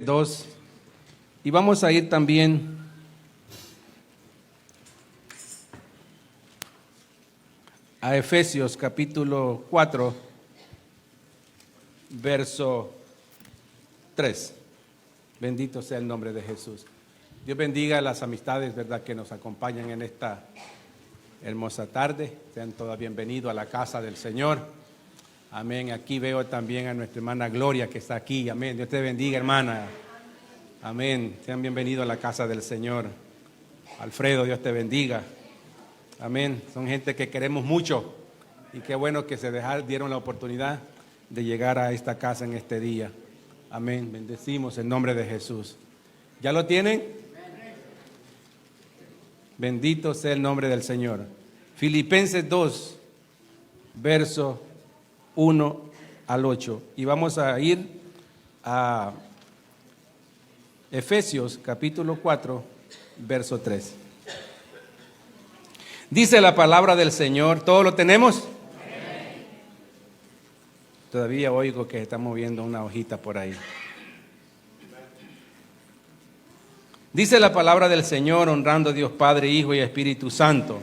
2, y vamos a ir también a Efesios capítulo 4, verso 3. Bendito sea el nombre de Jesús. Dios bendiga a las amistades, ¿verdad?, que nos acompañan en esta hermosa tarde. Sean todas bienvenidos a la casa del Señor. Amén. Aquí veo también a nuestra hermana Gloria que está aquí. Amén. Dios te bendiga, hermana. Amén. Sean bienvenidos a la casa del Señor. Alfredo, Dios te bendiga. Amén. Son gente que queremos mucho y qué bueno que dieron la oportunidad de llegar a esta casa en este día. Amén. Bendecimos el nombre de Jesús. ¿Ya lo tienen? Bendito sea el nombre del Señor. Filipenses 2, verso 1 al 8. Y vamos a ir a Efesios capítulo 4, verso 3. Dice la palabra del Señor. ¿Todo lo tenemos? Amén. Todavía oigo que está moviendo una hojita por ahí. Dice la palabra del Señor, honrando a Dios Padre, Hijo y Espíritu Santo.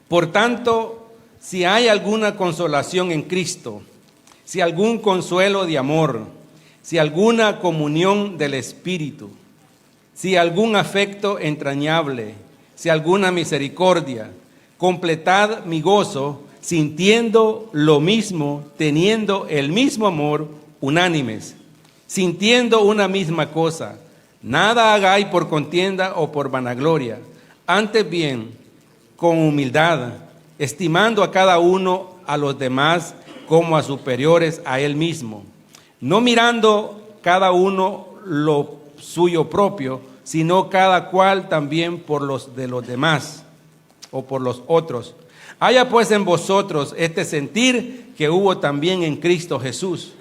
Por tanto, si hay alguna consolación en Cristo, si algún consuelo de amor, si alguna comunión del Espíritu, si algún afecto entrañable, si alguna misericordia, completad mi gozo, sintiendo lo mismo, teniendo el mismo amor, unánimes, sintiendo una misma cosa. Nada hagáis por contienda o por vanagloria, antes bien, con humildad, estimando a cada uno a los demás como a superiores a él mismo, no mirando cada uno lo suyo propio, sino cada cual también por los de los demás o por los otros. Haya pues en vosotros este sentir que hubo también en Cristo Jesús,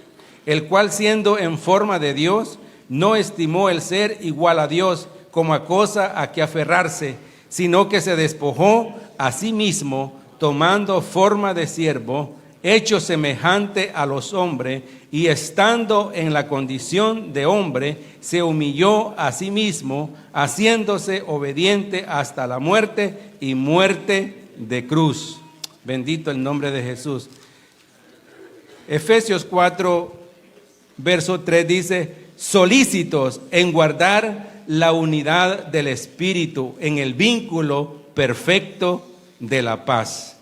el cual siendo en forma de Dios, no estimó el ser igual a Dios como a cosa a que aferrarse, sino que se despojó a sí mismo, tomando forma de siervo, hecho semejante a los hombres, y estando en la condición de hombre, se humilló a sí mismo, haciéndose obediente hasta la muerte y muerte de cruz. Bendito el nombre de Jesús. Efesios 4, verso 3 dice: solícitos en guardar la unidad del Espíritu en el vínculo perfecto de la paz.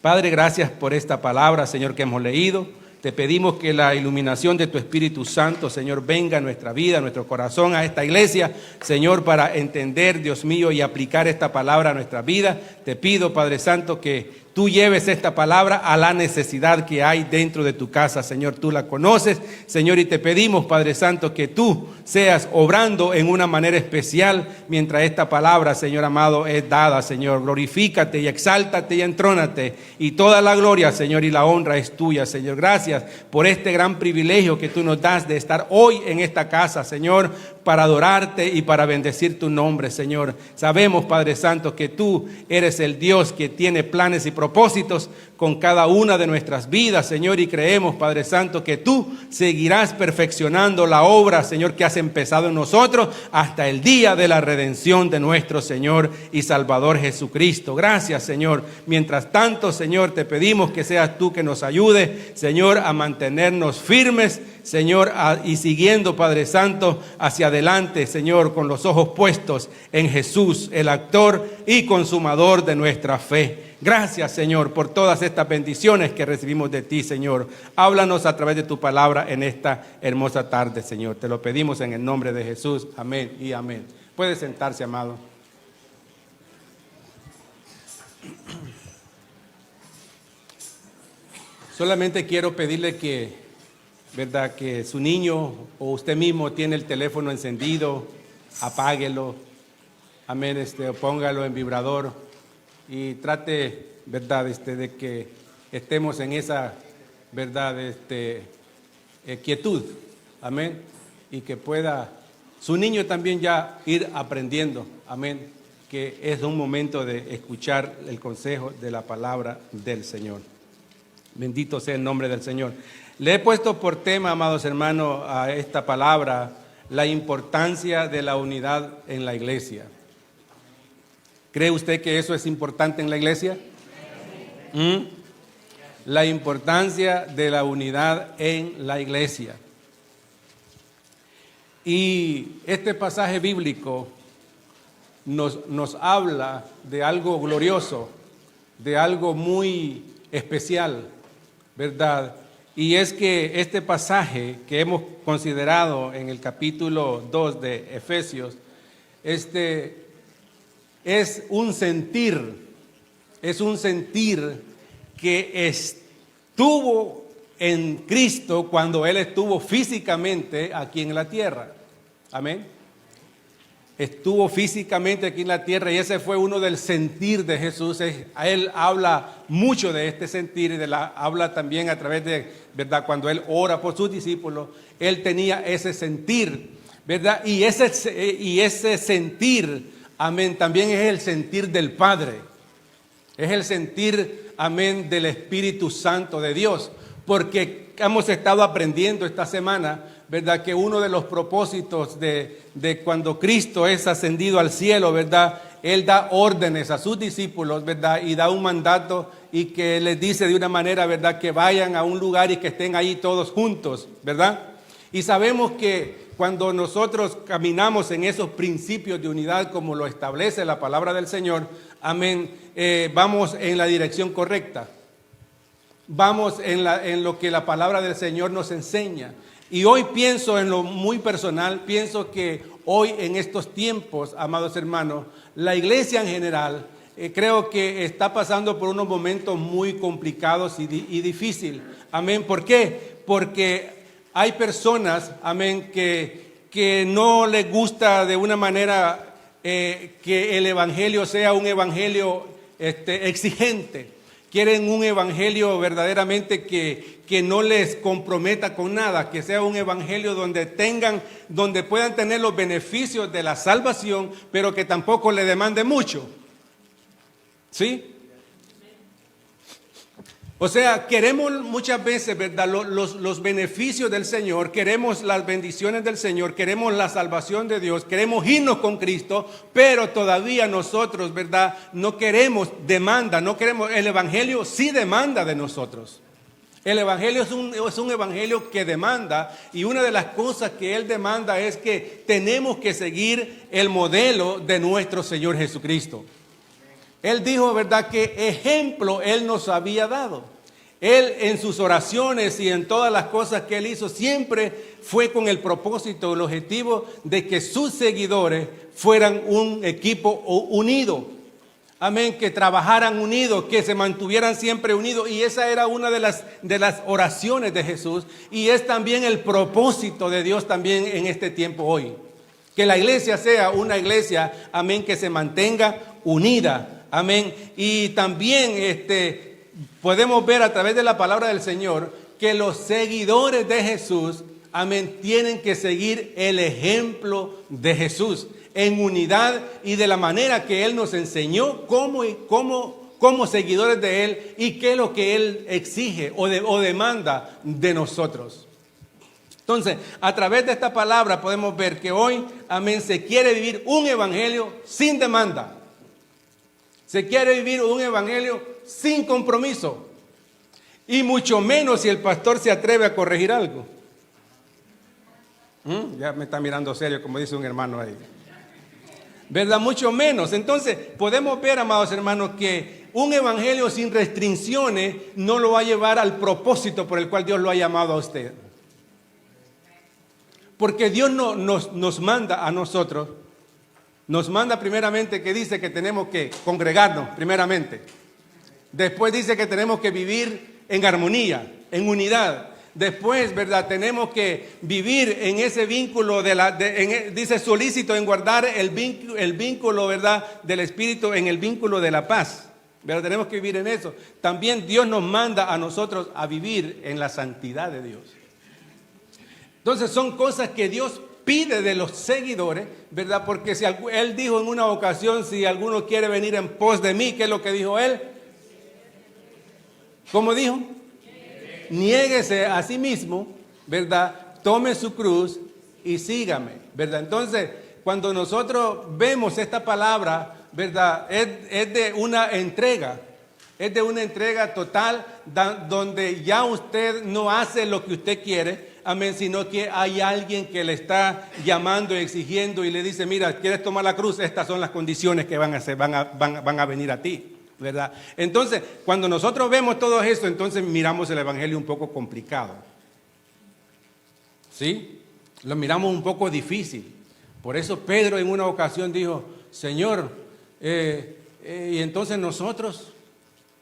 Padre, gracias por esta palabra, Señor, que hemos leído. Te pedimos que la iluminación de tu Espíritu Santo, Señor, venga a nuestra vida, a nuestro corazón, a esta iglesia, Señor, para entender, Dios mío, y aplicar esta palabra a nuestra vida. Te pido, Padre Santo, que tú lleves esta palabra a la necesidad que hay dentro de tu casa, Señor. Tú la conoces, Señor, y te pedimos, Padre Santo, que tú seas obrando en una manera especial mientras esta palabra, Señor amado, es dada, Señor. Glorifícate y exáltate y entrónate, y toda la gloria, Señor, y la honra es tuya, Señor. Gracias por este gran privilegio que tú nos das de estar hoy en esta casa, Señor, para adorarte y para bendecir tu nombre, Señor. Sabemos, Padre Santo, que tú eres el Dios que tiene planes y propósitos con cada una de nuestras vidas, Señor, y creemos, Padre Santo, que tú seguirás perfeccionando la obra, Señor, que has empezado en nosotros hasta el día de la redención de nuestro Señor y Salvador Jesucristo. Gracias, Señor. Mientras tanto, Señor, te pedimos que seas tú que nos ayude, Señor, a mantenernos firmes, Señor, y siguiendo, Padre Santo, hacia adelante, Señor, con los ojos puestos en Jesús, el autor y consumador de nuestra fe. Gracias, Señor, por todas estas bendiciones que recibimos de ti, Señor. Háblanos a través de tu palabra en esta hermosa tarde, Señor. Te lo pedimos en el nombre de Jesús. Amén y amén. Puede sentarse, amado. Solamente quiero pedirle que, ¿verdad?, que su niño o usted mismo tiene el teléfono encendido, apáguelo, amén, póngalo en vibrador y trate, ¿verdad?, de que estemos en esa, ¿verdad?, quietud, amén, y que pueda su niño también ya ir aprendiendo, amén, que es un momento de escuchar el consejo de la palabra del Señor. Bendito sea el nombre del Señor. Le he puesto por tema, amados hermanos, a esta palabra, la importancia de la unidad en la iglesia. ¿Cree usted que eso es importante en la iglesia? La importancia de la unidad en la iglesia. Y este pasaje bíblico nos habla de algo glorioso, de algo muy especial, ¿verdad? Y es que este pasaje que hemos considerado en el capítulo 2 de Efesios, es un sentir que estuvo en Cristo cuando Él estuvo físicamente aquí en la tierra. Amén. Estuvo físicamente aquí en la tierra y ese fue uno del sentir de Jesús. Él habla mucho de este sentir y habla también a través de, ¿verdad? Cuando Él ora por sus discípulos, Él tenía ese sentir, ¿verdad? Y ese sentir, amén, también es el sentir del Padre. Es el sentir, amén, del Espíritu Santo de Dios. Porque hemos estado aprendiendo esta semana, ¿verdad? Que uno de los propósitos de cuando Cristo es ascendido al cielo, ¿verdad? Él da órdenes a sus discípulos, ¿verdad? Y da un mandato y que les dice de una manera, ¿verdad? Que vayan a un lugar y que estén ahí todos juntos, ¿verdad? Y sabemos que cuando nosotros caminamos en esos principios de unidad como lo establece la palabra del Señor, amén, vamos en la dirección correcta. Vamos en lo que la palabra del Señor nos enseña. Y hoy pienso en lo muy personal, pienso que hoy en estos tiempos, amados hermanos, la iglesia en general, creo que está pasando por unos momentos muy complicados y difíciles. Amén. ¿Por qué? Porque hay personas, amén, que no les gusta de una manera que el evangelio sea un evangelio exigente. Quieren un evangelio verdaderamente que no les comprometa con nada, que sea un evangelio donde puedan tener los beneficios de la salvación, pero que tampoco le demande mucho. ¿Sí? O sea, queremos muchas veces, ¿verdad? Los beneficios del Señor, queremos las bendiciones del Señor, queremos la salvación de Dios, queremos irnos con Cristo, pero todavía nosotros, ¿verdad? No queremos el Evangelio sí demanda de nosotros. El Evangelio es un Evangelio que demanda, y una de las cosas que Él demanda es que tenemos que seguir el modelo de nuestro Señor Jesucristo. Él dijo, ¿verdad?, que ejemplo Él nos había dado. Él en sus oraciones y en todas las cosas que Él hizo siempre fue con el propósito, el objetivo de que sus seguidores fueran un equipo unido. Amén, que trabajaran unidos, que se mantuvieran siempre unidos. Y esa era una de las oraciones de Jesús. Y es también el propósito de Dios también en este tiempo hoy. Que la iglesia sea una iglesia, amén, que se mantenga unida. Amén. Y también podemos ver a través de la palabra del Señor que los seguidores de Jesús, amén, tienen que seguir el ejemplo de Jesús en unidad y de la manera que Él nos enseñó como seguidores de Él y qué es lo que Él exige o demanda de nosotros. Entonces, a través de esta palabra podemos ver que hoy, amén, se quiere vivir un evangelio sin demanda. Se quiere vivir un evangelio sin compromiso. Y mucho menos si el pastor se atreve a corregir algo. Ya me está mirando serio, como dice un hermano ahí. ¿Verdad? Mucho menos. Entonces, podemos ver, amados hermanos, que un evangelio sin restricciones no lo va a llevar al propósito por el cual Dios lo ha llamado a usted. Porque Dios nos manda a nosotros. Nos manda primeramente que dice que tenemos que congregarnos primeramente. Después dice que tenemos que vivir en armonía, en unidad. Después, ¿verdad? Tenemos que vivir en ese vínculo, dice solícito en guardar el vínculo, ¿verdad? Del Espíritu, en el vínculo de la paz. ¿Verdad? Tenemos que vivir en eso. También Dios nos manda a nosotros a vivir en la santidad de Dios. Entonces son cosas que Dios pide de los seguidores, ¿verdad? Porque si Él dijo en una ocasión, si alguno quiere venir en pos de mí, ¿qué es lo que dijo Él? ¿Cómo dijo? niéguese a sí mismo, ¿verdad? Tome su cruz y sígame, ¿verdad? Entonces, cuando nosotros vemos esta palabra, ¿verdad? Es de una entrega. Es de una entrega total donde ya usted no hace lo que usted quiere, amén, sino que hay alguien que le está llamando, exigiendo y le dice, mira, ¿quieres tomar la cruz? Estas son las condiciones que van a venir a ti, ¿verdad? Entonces, cuando nosotros vemos todo esto, entonces miramos el evangelio un poco complicado, ¿sí? Lo miramos un poco difícil. Por eso Pedro en una ocasión dijo, Señor, y entonces nosotros...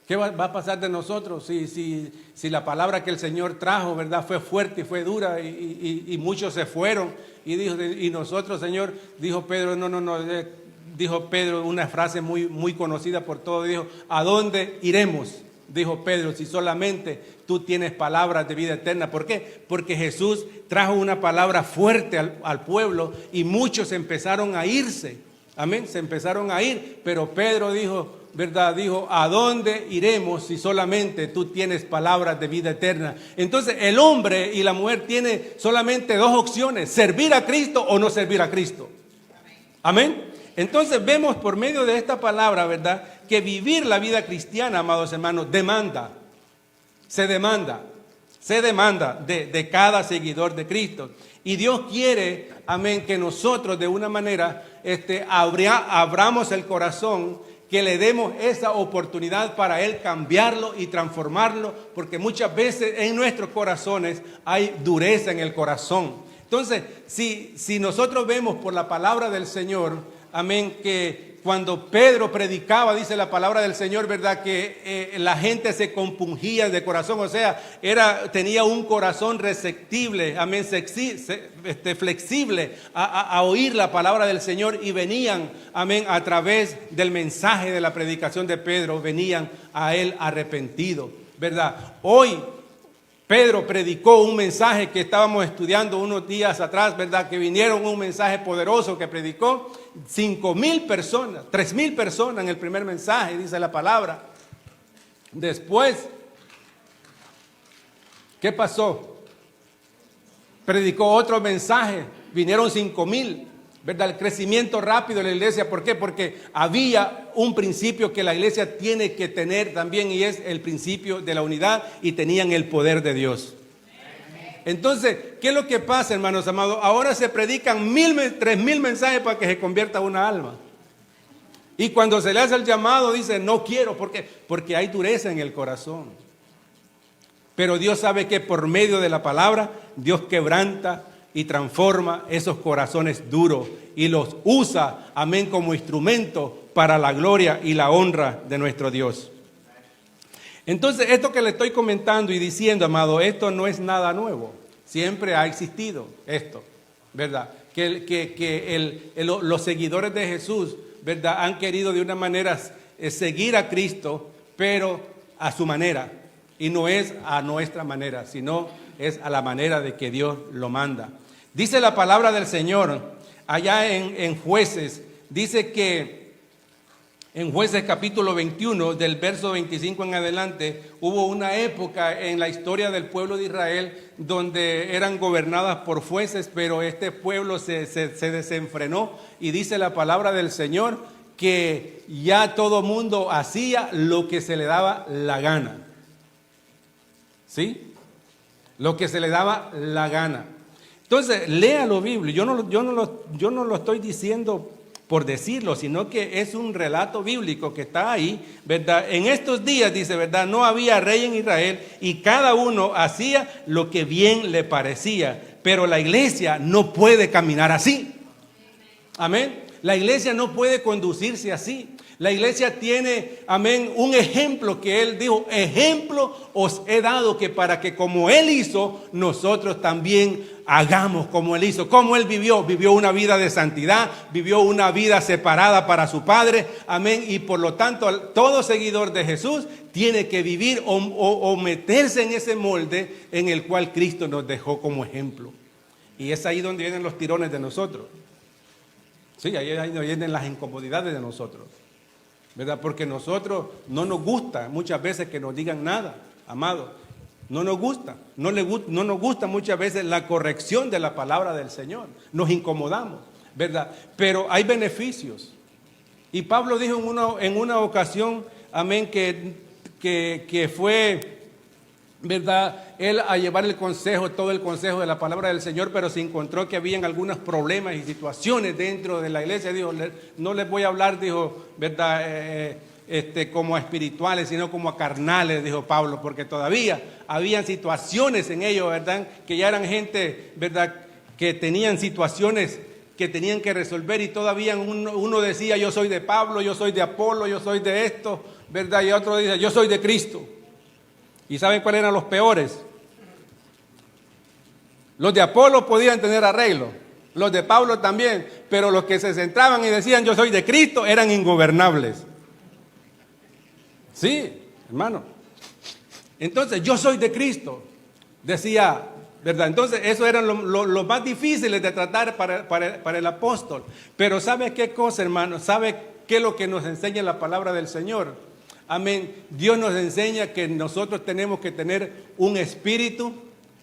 ¿Qué va a pasar de nosotros si la palabra que el Señor trajo, ¿verdad? Fue fuerte y fue dura y muchos se fueron? Y nosotros, Señor, dijo Pedro, no, dijo Pedro una frase muy conocida por todos, dijo, ¿a dónde iremos? Dijo Pedro, si solamente tú tienes palabras de vida eterna. ¿Por qué? Porque Jesús trajo una palabra fuerte al pueblo y muchos empezaron a irse. Amén, se empezaron a ir, pero Pedro dijo, ¿verdad? Dijo, ¿a dónde iremos si solamente tú tienes palabras de vida eterna? Entonces el hombre y la mujer tienen solamente dos opciones, servir a Cristo o no servir a Cristo. Amén. Entonces vemos por medio de esta palabra, ¿verdad? Que vivir la vida cristiana, amados hermanos, se demanda de cada seguidor de Cristo. Y Dios quiere, amén, que nosotros de una manera abramos el corazón, que le demos esa oportunidad para Él cambiarlo y transformarlo, porque muchas veces en nuestros corazones hay dureza en el corazón. Entonces, si nosotros vemos por la palabra del Señor, amén, que cuando Pedro predicaba, dice la palabra del Señor, ¿verdad? Que la gente se compungía de corazón, o sea, tenía un corazón receptible, amén, flexible a oír la palabra del Señor y venían, amén, a través del mensaje de la predicación de Pedro, venían a él arrepentidos, ¿verdad? Hoy Pedro predicó un mensaje que estábamos estudiando unos días atrás, ¿verdad? Que vinieron un mensaje poderoso que predicó 5,000 personas, 3,000 personas en el primer mensaje, dice la palabra. Después, ¿qué pasó? Predicó otro mensaje, vinieron 5,000, ¿verdad? El crecimiento rápido de la iglesia, ¿por qué? Porque había un principio que la iglesia tiene que tener también y es el principio de la unidad y tenían el poder de Dios. Entonces, ¿qué es lo que pasa, hermanos amados? Ahora se predican 3,000 mensajes para que se convierta una alma. Y cuando se le hace el llamado, dice, no quiero, porque hay dureza en el corazón. Pero Dios sabe que por medio de la palabra, Dios quebranta y transforma esos corazones duros y los usa, amén, como instrumento para la gloria y la honra de nuestro Dios. Entonces, esto que le estoy comentando y diciendo, amado, esto no es nada nuevo. Siempre ha existido esto, ¿verdad? Los seguidores de Jesús, ¿verdad? Han querido de una manera seguir a Cristo, pero a su manera. Y no es a nuestra manera, sino es a la manera de que Dios lo manda. Dice la palabra del Señor, allá en Jueces, dice que en Jueces capítulo 21, del verso 25 en adelante, hubo una época en la historia del pueblo de Israel donde eran gobernadas por jueces, pero este pueblo se desenfrenó y dice la palabra del Señor que ya todo mundo hacía lo que se le daba la gana. ¿Sí? Lo que se le daba la gana. Entonces, léalo Biblia. Yo no lo estoy diciendo por decirlo, sino que es un relato bíblico que está ahí, ¿verdad? En estos días, dice, ¿verdad? No había rey en Israel y cada uno hacía lo que bien le parecía, pero la iglesia no puede caminar así. Amén. La iglesia no puede conducirse así. La iglesia tiene, amén, un ejemplo que él dijo, ejemplo os he dado que para que como él hizo, nosotros también hagamos como él hizo. Como él vivió una vida de santidad, vivió una vida separada para su Padre, amén, y por lo tanto todo seguidor de Jesús tiene que vivir o meterse en ese molde en el cual Cristo nos dejó como ejemplo. Y es ahí donde vienen los tirones de nosotros. Sí, ahí vienen las incomodidades de nosotros, ¿verdad? Porque nosotros no nos gusta muchas veces que nos digan nada, amado. No nos gusta, no nos gusta muchas veces la corrección de la palabra del Señor. Nos incomodamos, ¿verdad? Pero hay beneficios. Y Pablo dijo en una ocasión, amén, que fue, ¿verdad?, él a llevar todo el consejo de la palabra del Señor, pero se encontró que habían algunos problemas y situaciones dentro de la iglesia. Dijo, no les voy a hablar, dijo, ¿verdad?, como a espirituales, sino como a carnales, dijo Pablo, porque todavía habían situaciones en ellos, ¿verdad?, que ya eran gente, ¿verdad?, que tenían situaciones que tenían que resolver, y todavía uno decía, yo soy de Pablo, yo soy de Apolo, yo soy de esto, ¿verdad?, y otro dice, yo soy de Cristo. ¿Y saben cuáles eran los peores? Los de Apolo podían tener arreglo, los de Pablo también, pero los que se centraban y decían, yo soy de Cristo, eran ingobernables. Sí, hermano. Entonces, yo soy de Cristo, decía, ¿verdad? Entonces, eso eran los más difíciles de tratar para el apóstol. Pero ¿sabe qué cosa, hermano? ¿Sabe qué es lo que nos enseña la palabra del Señor? Amén. Dios nos enseña que nosotros tenemos que tener un espíritu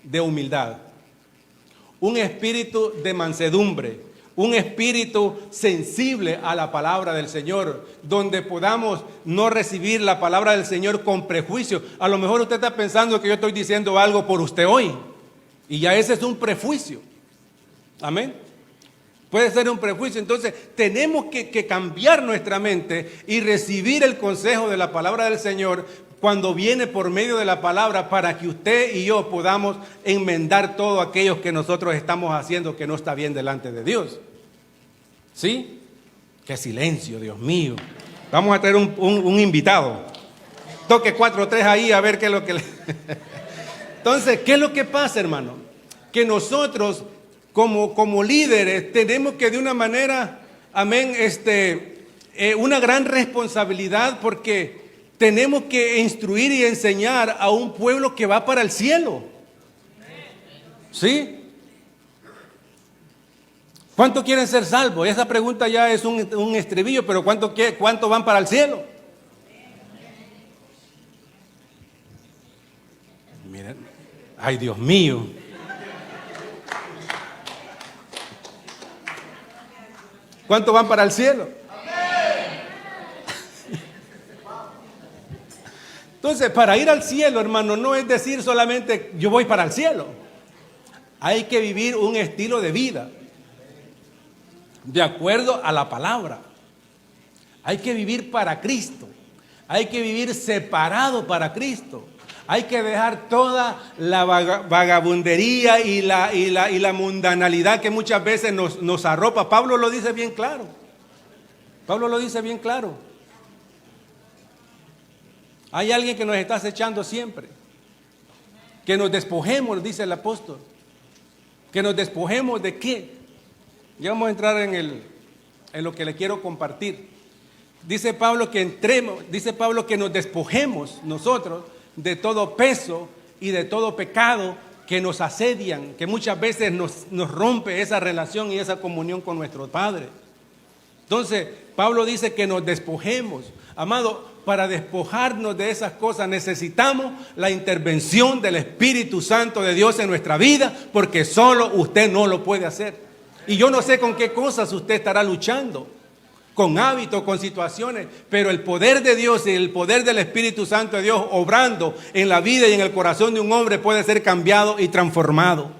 de humildad, un espíritu de mansedumbre, un espíritu sensible a la palabra del Señor, donde podamos no recibir la palabra del Señor con prejuicio. A lo mejor usted está pensando que yo estoy diciendo algo por usted hoy, y ya ese es un prejuicio. Amén. Puede ser un prejuicio. Entonces tenemos que cambiar nuestra mente y recibir el consejo de la palabra del Señor cuando viene por medio de la palabra, para que usted y yo podamos enmendar todo aquello que nosotros estamos haciendo que no está bien delante de Dios. ¿Sí? ¡Qué silencio, Dios mío! Vamos a tener un invitado. Toque 4-3 ahí a ver qué es lo que... Entonces, ¿qué es lo que pasa, hermano? Que nosotros como líderes tenemos que de una manera, amén, una gran responsabilidad, porque tenemos que instruir y enseñar a un pueblo que va para el cielo. ¿Sí? ¿Cuántos quieren ser salvos? Esa pregunta ya es un estribillo, pero ¿cuántos van para el cielo? Miren, ay, Dios mío. ¿Cuántos van para el cielo? Entonces, para ir al cielo, hermano, no es decir solamente yo voy para el cielo. Hay que vivir un estilo de vida de acuerdo a la palabra. Hay que vivir para Cristo. Hay que vivir separado para Cristo. Hay que dejar toda la vagabundería y la mundanalidad que muchas veces nos arropa. Pablo lo dice bien claro. Pablo lo dice bien claro. Hay alguien que nos está acechando siempre. Que nos despojemos, dice el apóstol. Que nos despojemos ¿de qué? Ya vamos a entrar en lo que le quiero compartir. Dice Pablo que nos despojemos nosotros de todo peso y de todo pecado que nos asedian, que muchas veces nos rompe esa relación y esa comunión con nuestro Padre. Entonces, Pablo dice que nos despojemos. Amado, para despojarnos de esas cosas necesitamos la intervención del Espíritu Santo de Dios en nuestra vida, porque solo usted no lo puede hacer. Y yo no sé con qué cosas usted estará luchando, con hábitos, con situaciones, pero el poder de Dios y el poder del Espíritu Santo de Dios obrando en la vida y en el corazón de un hombre puede ser cambiado y transformado.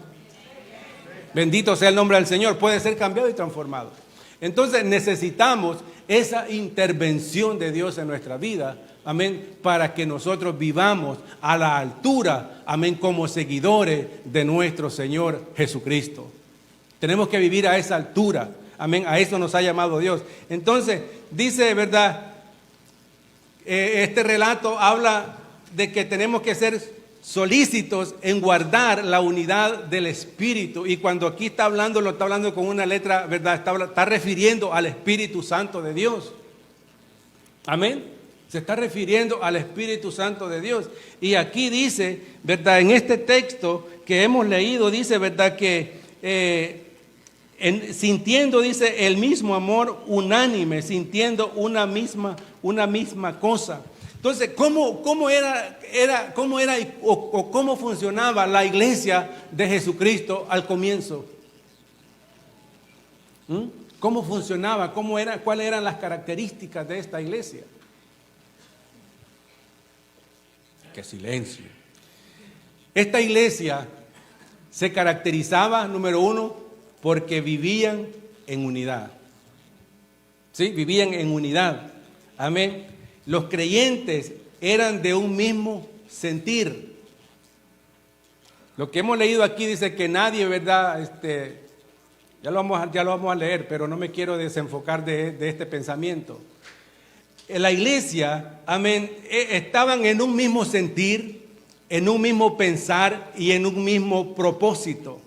Bendito sea el nombre del Señor, puede ser cambiado y transformado. Entonces necesitamos esa intervención de Dios en nuestra vida, amén, para que nosotros vivamos a la altura, amén, como seguidores de nuestro Señor Jesucristo. Tenemos que vivir a esa altura, amén, a eso nos ha llamado Dios. Entonces, dice, ¿verdad? Este relato habla de que tenemos que ser solícitos en guardar la unidad del Espíritu. Y cuando aquí está hablando, lo está hablando con una letra, ¿verdad? Está refiriendo al Espíritu Santo de Dios. Amén. Se está refiriendo al Espíritu Santo de Dios. Y aquí dice, ¿verdad? En este texto que hemos leído, dice, ¿verdad? Que sintiendo, dice, el mismo amor unánime, sintiendo una misma cosa. Entonces, ¿cómo era o cómo funcionaba la iglesia de Jesucristo al comienzo? ¿Cómo funcionaba? ¿Cuáles eran las características de esta iglesia? ¡Qué silencio! Esta iglesia se caracterizaba, número uno, porque vivían en unidad. ¿Sí? Vivían en unidad. Amén. Los creyentes eran de un mismo sentir. Lo que hemos leído aquí dice que nadie, ¿verdad? Ya lo vamos a leer, pero no me quiero desenfocar de este pensamiento. En la iglesia, amén, estaban en un mismo sentir, en un mismo pensar y en un mismo propósito.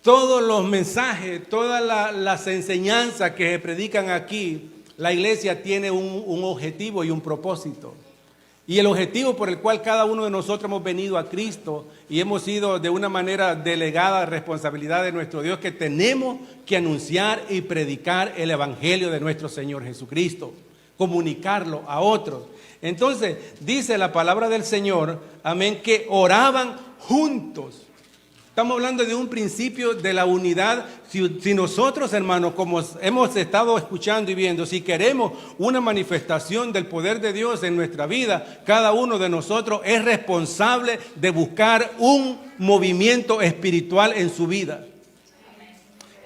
Todos los mensajes, todas las enseñanzas que se predican aquí, la iglesia tiene un objetivo y un propósito. Y el objetivo por el cual cada uno de nosotros hemos venido a Cristo y hemos sido de una manera delegada responsabilidad de nuestro Dios, que tenemos que anunciar y predicar el evangelio de nuestro Señor Jesucristo, comunicarlo a otros. Entonces dice la palabra del Señor, amén, que oraban juntos. Estamos hablando de un principio de la unidad. Si nosotros, hermanos, como hemos estado escuchando y viendo, si queremos una manifestación del poder de Dios en nuestra vida, cada uno de nosotros es responsable de buscar un movimiento espiritual en su vida.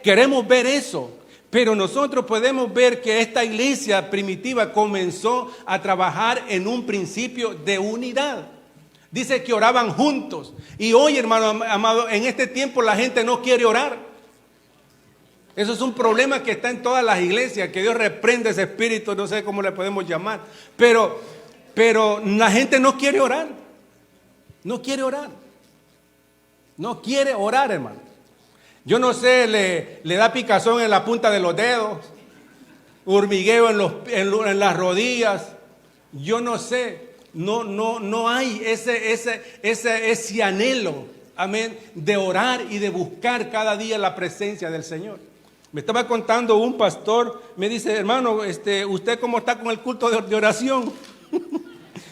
Queremos ver eso, pero nosotros podemos ver que esta iglesia primitiva comenzó a trabajar en un principio de unidad. Dice que oraban juntos. Y hoy, hermano amado, en este tiempo la gente no quiere orar. Eso es un problema que está en todas las iglesias, que Dios reprende ese espíritu, no sé cómo le podemos llamar. Pero la gente no quiere orar. No quiere orar. No quiere orar, hermano. Yo no sé, le da picazón en la punta de los dedos, hormigueo en las rodillas. Yo no sé. No hay ese anhelo, amén, de orar y de buscar cada día la presencia del Señor. Me estaba contando un pastor, me dice, hermano, ¿usted cómo está con el culto de oración?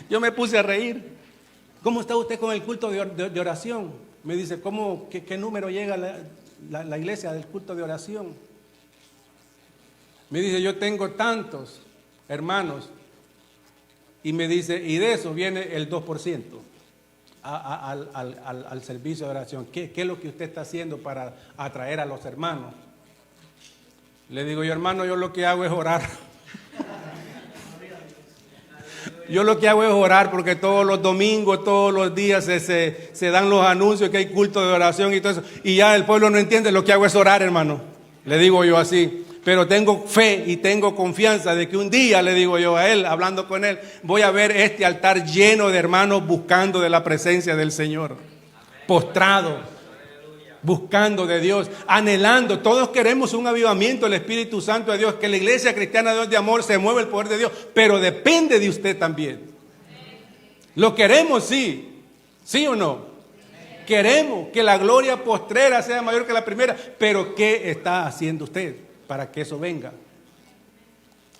Yo me puse a reír. ¿Cómo está usted con el culto de oración? Me dice, qué número llega la iglesia del culto de oración? Me dice, yo tengo tantos hermanos. Y me dice, y de eso viene el 2% al servicio de oración. ¿Qué es lo que usted está haciendo para atraer a los hermanos? Le digo yo, hermano, yo lo que hago es orar. Yo lo que hago es orar, porque todos los domingos, todos los días se dan los anuncios que hay culto de oración y todo eso. Y ya el pueblo no entiende, lo que hago es orar, hermano. Le digo yo así. Pero tengo fe y tengo confianza de que un día, le digo yo a él, hablando con él, voy a ver este altar lleno de hermanos buscando de la presencia del Señor. Postrados, buscando de Dios, anhelando. Todos queremos un avivamiento del Espíritu Santo de Dios, que la iglesia cristiana de Dios de amor se mueva el poder de Dios, pero depende de usted también. Lo queremos, sí. ¿Sí o no? Queremos que la gloria postrera sea mayor que la primera, pero ¿qué está haciendo usted para que eso venga?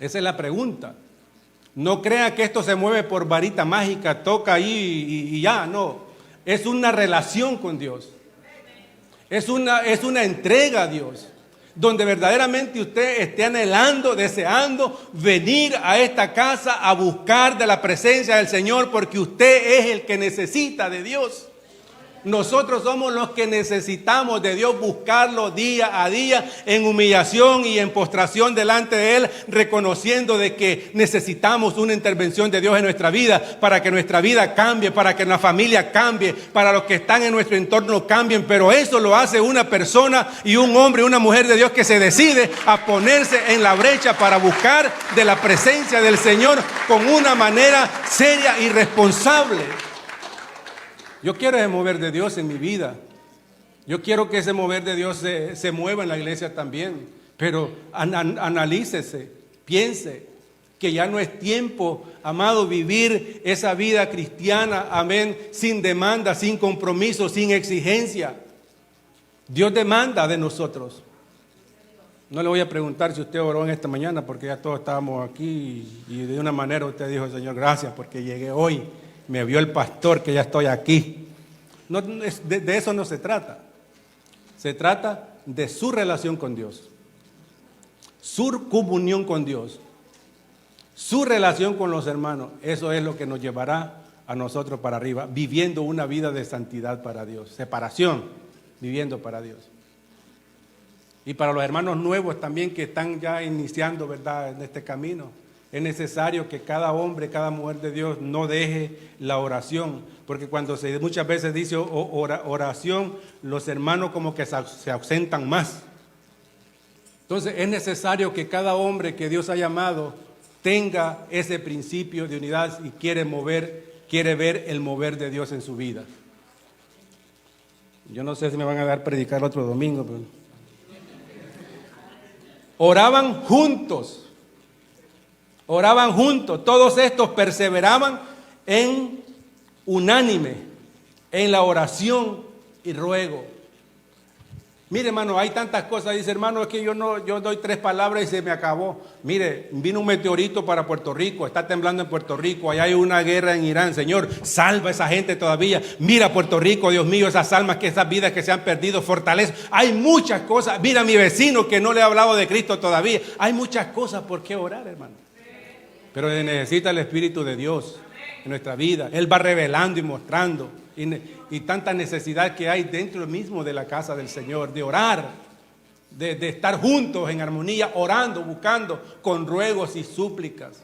Esa es la pregunta. No crea que esto se mueve por varita mágica, toca ahí y ya, no. Es una relación con Dios. Es una entrega a Dios, donde verdaderamente usted esté anhelando, deseando venir a esta casa a buscar de la presencia del Señor, porque usted es el que necesita de Dios. Nosotros somos los que necesitamos de Dios, buscarlo día a día en humillación y en postración delante de Él, reconociendo de que necesitamos una intervención de Dios en nuestra vida, para que nuestra vida cambie, para que la familia cambie, para los que están en nuestro entorno cambien. Pero eso lo hace una persona y un hombre, una mujer de Dios que se decide a ponerse en la brecha para buscar de la presencia del Señor con una manera seria y responsable. Yo quiero ese mover de Dios en mi vida. Yo quiero que ese mover de Dios se mueva en la iglesia también. Pero analícese, piense que ya no es tiempo, amado, vivir esa vida cristiana, amén, sin demanda, sin compromiso, sin exigencia. Dios demanda de nosotros. No le voy a preguntar si usted oró en esta mañana, porque ya todos estábamos aquí y de una manera usted dijo, Señor, gracias porque llegué hoy, me vio el pastor que ya estoy aquí. No, de eso no se trata. Se trata de su relación con Dios, su comunión con Dios, su relación con los hermanos. Eso es lo que nos llevará a nosotros para arriba, viviendo una vida de santidad para Dios, separación, viviendo para Dios. Y para los hermanos nuevos también que están ya iniciando, ¿verdad?, en este camino, es necesario que cada hombre, cada mujer de Dios no deje la oración, porque cuando muchas veces dice oración, los hermanos como que se ausentan más. Entonces es necesario que cada hombre que Dios ha llamado tenga ese principio de unidad y quiere ver el mover de Dios en su vida. Yo no sé si me van a dar predicar otro domingo, pero oraban juntos, todos estos perseveraban en unánime, en la oración y ruego. Mire, hermano, hay tantas cosas. Dice, hermano, es que yo doy 3 palabras y se me acabó. Mire, vino un meteorito para Puerto Rico, está temblando en Puerto Rico, allá hay una guerra en Irán. Señor, salva a esa gente todavía. Mira Puerto Rico, Dios mío, esas almas, esas vidas que se han perdido, fortaleza. Hay muchas cosas. Mira a mi vecino que no le ha hablado de Cristo todavía. Hay muchas cosas por qué orar, hermano. Pero necesita el Espíritu de Dios en nuestra vida. Él va revelando y mostrando. Y tanta necesidad que hay dentro mismo de la casa del Señor, de orar, de estar juntos en armonía, orando, buscando, con ruegos y súplicas.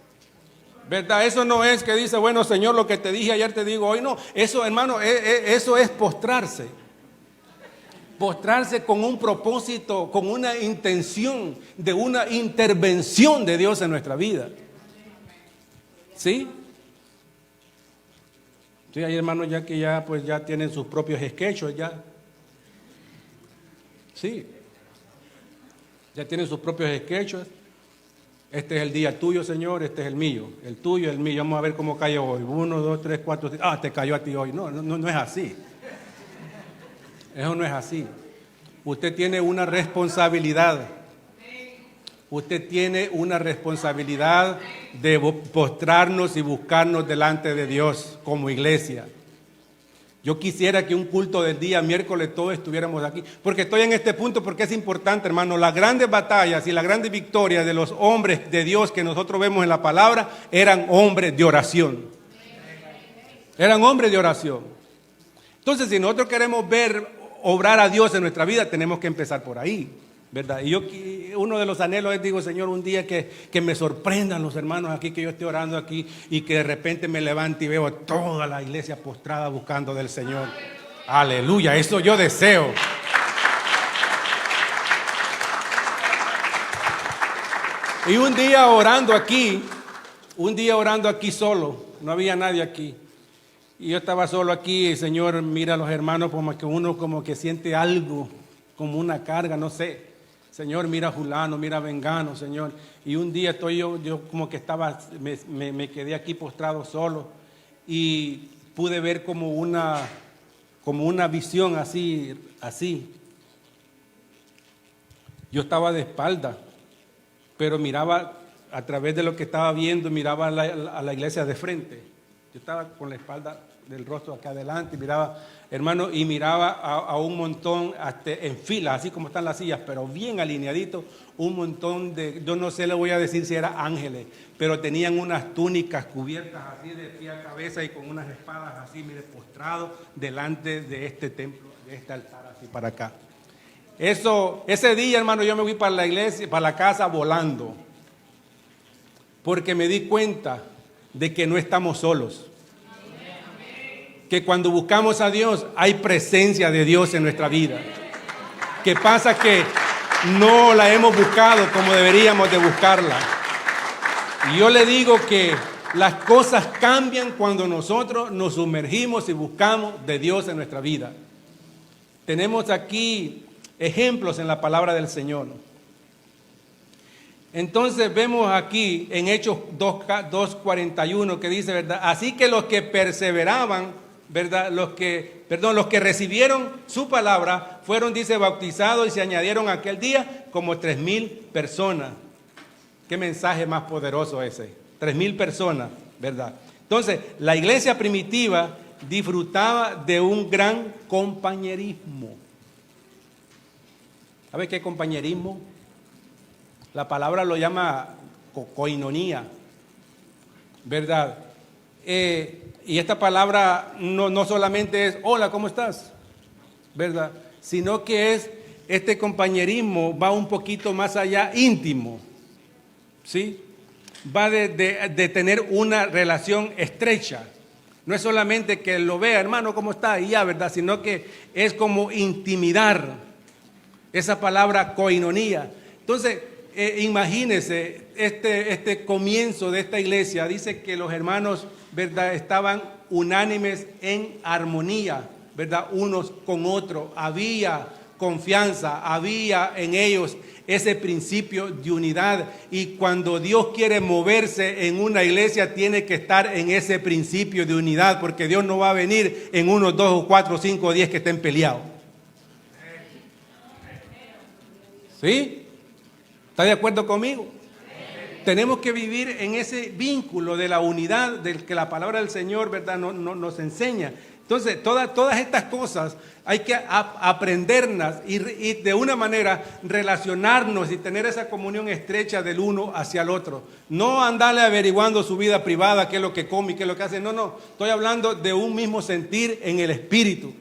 ¿Verdad? Eso no es que dice, bueno, Señor, lo que te dije ayer te digo hoy. No, eso, hermano, eso es postrarse. Postrarse con un propósito, con una intención de una intervención de Dios en nuestra vida. ¿Sí? Sí, hay hermanos ya que ya tienen sus propios sketches ya. Sí. Ya tienen sus propios sketches. Este es el día tuyo, Señor, este es el mío. El tuyo, el mío. Vamos a ver cómo cayó hoy. 1, 2, 3, 4, 5. Ah, te cayó a ti hoy. No es así. Eso no es así. Usted tiene una responsabilidad. Usted tiene una responsabilidad de postrarnos y buscarnos delante de Dios como iglesia. Yo quisiera que un culto del día miércoles todos estuviéramos aquí, porque estoy en este punto porque es importante, hermano. Las grandes batallas y las grandes victorias de los hombres de Dios que nosotros vemos en la palabra eran hombres de oración. Eran hombres de oración. Entonces, si nosotros queremos ver obrar a Dios en nuestra vida, tenemos que empezar por ahí, ¿verdad? Y uno de los anhelos es, digo, Señor, un día que me sorprendan los hermanos aquí, que yo esté orando aquí y que de repente me levante y veo a toda la iglesia postrada buscando del Señor. Aleluya, eso yo deseo. Y un día orando aquí solo, no había nadie aquí. Y yo estaba solo aquí y Señor mira a los hermanos como que uno como que siente algo, como una carga, no sé. Señor, mira a Julano, mira a Vengano, Señor. Y un día estoy yo como que estaba, me quedé aquí postrado solo y pude ver como una visión así. Yo estaba de espalda, pero miraba a través de lo que estaba viendo, miraba a la iglesia de frente. Yo estaba con la espalda del rostro acá adelante y miraba, hermano, y miraba a un montón en fila, así como están las sillas, pero bien alineadito, un montón de, yo no sé, le voy a decir si eran ángeles, pero tenían unas túnicas cubiertas así de pie a cabeza y con unas espadas así, mire, postrados delante de este templo, de este altar, así para acá. Ese día, hermano, yo me fui para la iglesia, para la casa volando, porque me di cuenta de que no estamos solos. Que cuando buscamos a Dios hay presencia de Dios en nuestra vida. Que pasa que no la hemos buscado como deberíamos de buscarla. Y yo le digo que las cosas cambian cuando nosotros nos sumergimos y buscamos de Dios en nuestra vida. Tenemos aquí ejemplos en la palabra del Señor. Entonces vemos aquí en Hechos 2:41 que dice, ¿verdad? Así que los que perseveraban ¿verdad? Los que recibieron su palabra fueron, dice, bautizados y se añadieron aquel día como 3,000 personas. Qué mensaje más poderoso ese. 3,000 personas, ¿verdad? Entonces, la iglesia primitiva disfrutaba de un gran compañerismo. ¿Sabe qué compañerismo? La palabra lo llama koinonía, ¿verdad? Y esta palabra no solamente es hola, ¿cómo estás? ¿Verdad? Sino que este compañerismo va un poquito más allá, íntimo, ¿sí? Va de tener una relación estrecha. No es solamente que lo vea, hermano, ¿cómo está? Y ya, ¿verdad? Sino que es como intimidar. Esa palabra koinonía. Entonces, imagínense este comienzo de esta iglesia. Dice que los hermanos, ¿verdad?, estaban unánimes en armonía, ¿verdad?, unos con otros. Había confianza, había en ellos ese principio de unidad. Y cuando Dios quiere moverse en una iglesia, tiene que estar en ese principio de unidad, porque Dios no va a venir en 1, 2, 4, 5, 10 que estén peleados. ¿Sí? ¿Está de acuerdo conmigo? Tenemos que vivir en ese vínculo de la unidad del que la palabra del Señor, ¿verdad?, nos enseña. Entonces, todas estas cosas hay que aprenderlas y de una manera relacionarnos y tener esa comunión estrecha del uno hacia el otro. No andarle averiguando su vida privada, qué es lo que come y qué es lo que hace. No. Estoy hablando de un mismo sentir en el espíritu.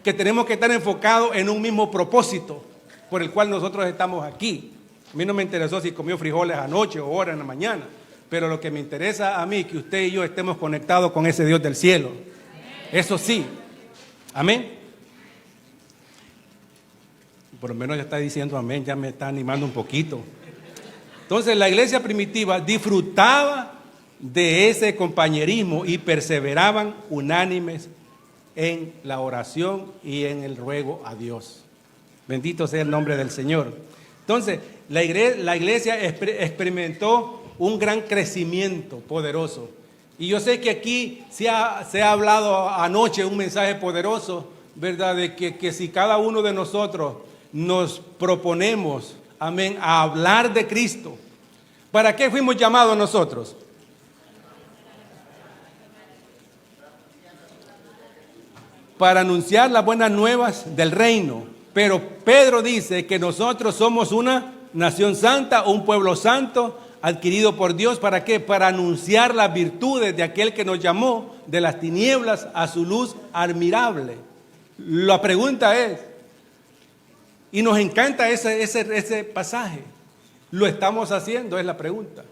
Que tenemos que estar enfocados en un mismo propósito por el cual nosotros estamos aquí. A mí no me interesó si comió frijoles anoche o ahora en la mañana, pero lo que me interesa a mí es que usted y yo estemos conectados con ese Dios del cielo. Eso sí. Amén. Por lo menos ya está diciendo amén, ya me está animando un poquito. Entonces la iglesia primitiva disfrutaba de ese compañerismo y perseveraban unánimes en la oración y en el ruego a Dios. Bendito sea el nombre del Señor. Entonces, la iglesia experimentó un gran crecimiento poderoso. Y yo sé que aquí se ha hablado anoche un mensaje poderoso, ¿verdad? De que si cada uno de nosotros nos proponemos, amén, a hablar de Cristo. ¿Para qué fuimos llamados nosotros? Para anunciar las buenas nuevas del reino. Pero Pedro dice que nosotros somos una nación santa, un pueblo santo, adquirido por Dios. ¿Para qué? Para anunciar las virtudes de aquel que nos llamó de las tinieblas a su luz admirable. La pregunta es, y nos encanta ese pasaje, ¿lo estamos haciendo? Es la pregunta.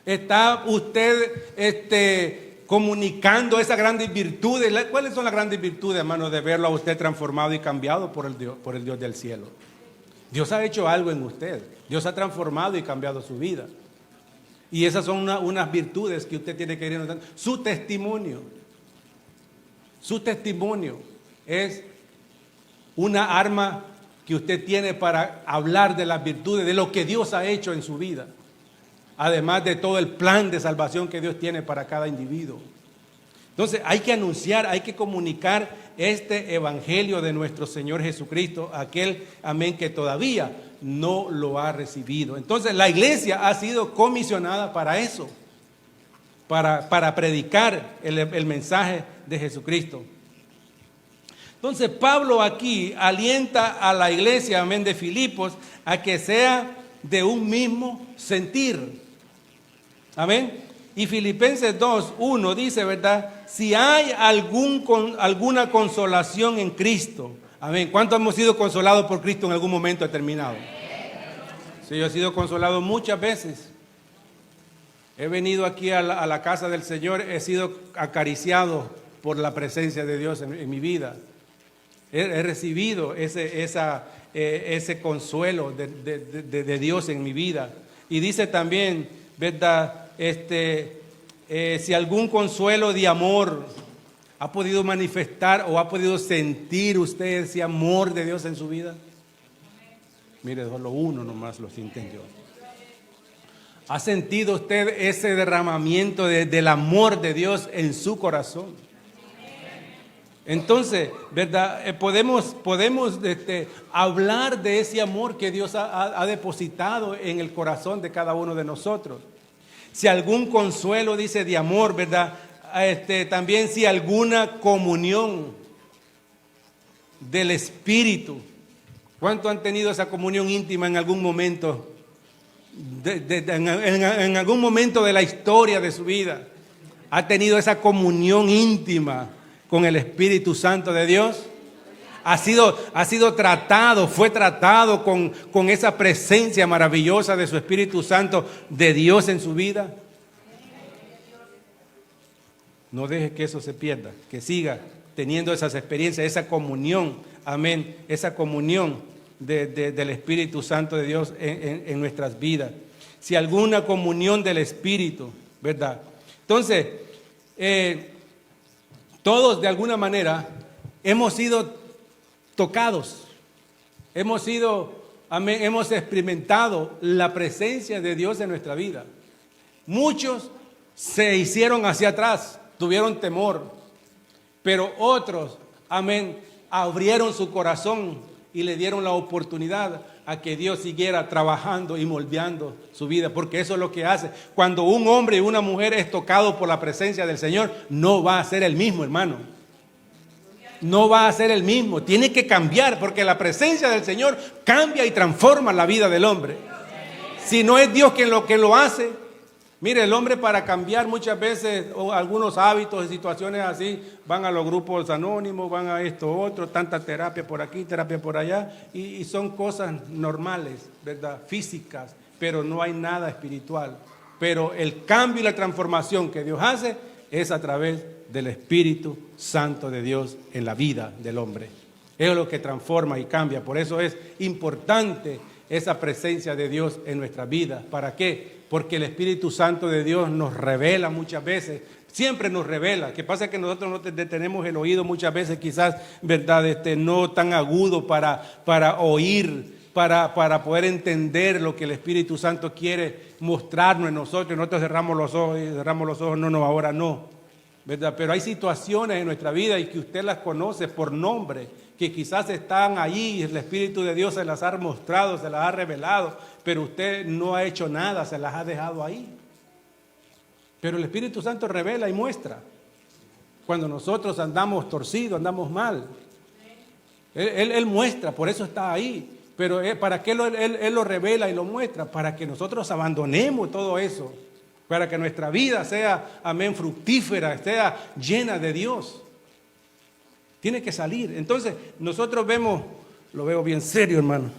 ¿Está usted comunicando esas grandes virtudes? ¿Cuáles son las grandes virtudes, hermano, de verlo a usted transformado y cambiado por el Dios del cielo? Dios ha hecho algo en usted. Dios ha transformado y cambiado su vida. Y esas son unas virtudes que usted tiene que ir notando. Su testimonio es una arma que usted tiene para hablar de las virtudes, de lo que Dios ha hecho en su vida. Además de todo el plan de salvación que Dios tiene para cada individuo. Entonces hay que anunciar, hay que comunicar este evangelio de nuestro Señor Jesucristo, aquel, amén, que todavía no lo ha recibido. Entonces la iglesia ha sido comisionada para eso, para predicar el mensaje de Jesucristo. Entonces Pablo aquí alienta a la iglesia, amén, de Filipos, a que sea de un mismo sentir. Amén. Y Filipenses 2:1 dice, ¿verdad? Si hay alguna consolación en Cristo. Amén. ¿Cuántos hemos sido consolados por Cristo en algún momento determinado? Sí, yo he sido consolado muchas veces. He venido aquí a la casa del Señor, he sido acariciado por la presencia de Dios en mi vida. He recibido ese consuelo de Dios en mi vida. Y dice también, ¿verdad? Si algún consuelo de amor ha podido manifestar o ha podido sentir usted ese amor de Dios en su vida. Mire, solo uno nomás lo entendió. ¿Ha sentido usted ese derramamiento del amor de Dios en su corazón? Entonces, ¿verdad? Podemos hablar de ese amor que Dios ha depositado en el corazón de cada uno de nosotros. Si algún consuelo, dice, de amor, ¿verdad? También si alguna comunión del Espíritu. ¿Cuánto han tenido esa comunión íntima en algún momento? En algún momento de la historia de su vida. ¿Ha tenido esa comunión íntima con el Espíritu Santo de Dios? Ha sido tratado, fue tratado con esa presencia maravillosa de su Espíritu Santo de Dios en su vida. No deje que eso se pierda, que siga teniendo esas experiencias, esa comunión, amén, esa comunión del Espíritu Santo de Dios en nuestras vidas. Si alguna comunión del Espíritu, ¿verdad? Entonces, todos de alguna manera hemos sido tocados, hemos experimentado la presencia de Dios en nuestra vida. Muchos se hicieron hacia atrás, tuvieron temor, pero otros, amén, abrieron su corazón y le dieron la oportunidad a que Dios siguiera trabajando y moldeando su vida, porque eso es lo que hace. Cuando un hombre y una mujer es tocado por la presencia del Señor, no va a ser el mismo, hermano. No va a ser el mismo, tiene que cambiar, porque la presencia del Señor cambia y transforma la vida del hombre. Si no es Dios quien lo hace, mire, el hombre para cambiar muchas veces o algunos hábitos y situaciones así, van a los grupos anónimos, van a esto, otro, tanta terapia por aquí, terapia por allá, y son cosas normales, ¿verdad? Físicas, pero no hay nada espiritual. Pero el cambio y la transformación que Dios hace es a través del Espíritu Santo de Dios en la vida del hombre. Es lo que transforma y cambia. Por eso es importante esa presencia de Dios en nuestra vida. ¿Para qué? Porque el Espíritu Santo de Dios nos revela muchas veces, siempre nos revela. Que pasa que nosotros no tenemos el oído muchas veces, quizás, ¿verdad? No tan agudo para oír, para poder entender lo que el Espíritu Santo quiere mostrarnos en nosotros. Nosotros cerramos los ojos, no, ahora no. ¿Verdad? Pero hay situaciones en nuestra vida y que usted las conoce por nombre, que quizás están ahí y el Espíritu de Dios se las ha mostrado, se las ha revelado, pero usted no ha hecho nada, se las ha dejado ahí. Pero el Espíritu Santo revela y muestra cuando nosotros andamos torcidos, andamos mal. Él muestra, por eso está ahí. Pero ¿para qué Él lo revela y lo muestra? Para que nosotros abandonemos todo eso. Para que nuestra vida sea, amén, fructífera, sea llena de Dios. Tiene que salir. Entonces, nosotros lo veo bien serio, hermano.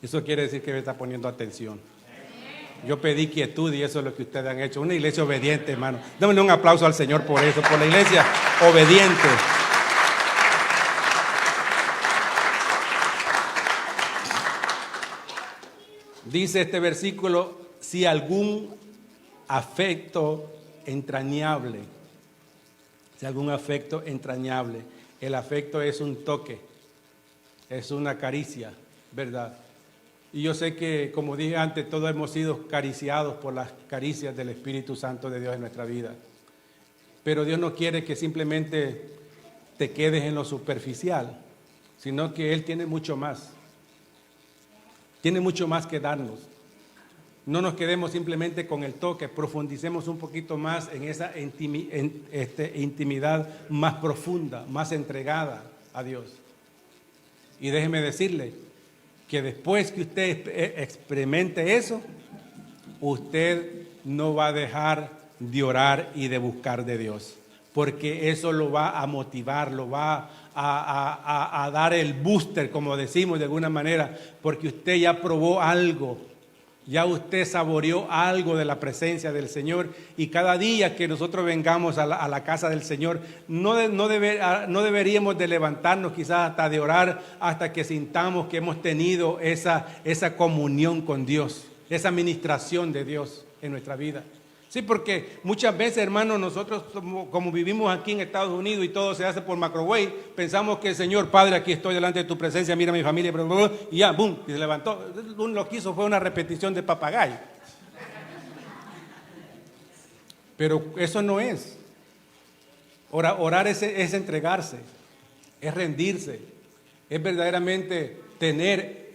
Eso quiere decir que me está poniendo atención. Yo pedí quietud y eso es lo que ustedes han hecho. Una iglesia obediente, hermano. Démosle un aplauso al Señor por eso, por la iglesia obediente. Dice este versículo: si algún afecto entrañable, el afecto es un toque, es una caricia, ¿verdad? Y yo sé que, como dije antes, todos hemos sido acariciados por las caricias del Espíritu Santo de Dios en nuestra vida. Pero Dios no quiere que simplemente te quedes en lo superficial, sino que Él tiene mucho más. Tiene mucho más que darnos. No nos quedemos simplemente con el toque, profundicemos un poquito más en esa intimidad más profunda, más entregada a Dios. Y déjeme decirle que después que usted experimente eso, usted no va a dejar de orar y de buscar de Dios, porque eso lo va a motivar, lo va a dar el booster, como decimos de alguna manera, porque usted ya probó algo. Ya usted saboreó algo de la presencia del Señor, y cada día que nosotros vengamos a la casa del Señor, no deberíamos de levantarnos quizás hasta de orar, hasta que sintamos que hemos tenido esa comunión con Dios, esa ministración de Dios en nuestra vida. Sí, porque muchas veces, hermanos, nosotros como vivimos aquí en Estados Unidos y todo se hace por microwave, pensamos que, Señor Padre, aquí estoy delante de tu presencia, mira a mi familia, y ya, boom, y se levantó. Lo que hizo fue una repetición de papagayo. Pero eso no es. Orar es entregarse, es rendirse, es verdaderamente querer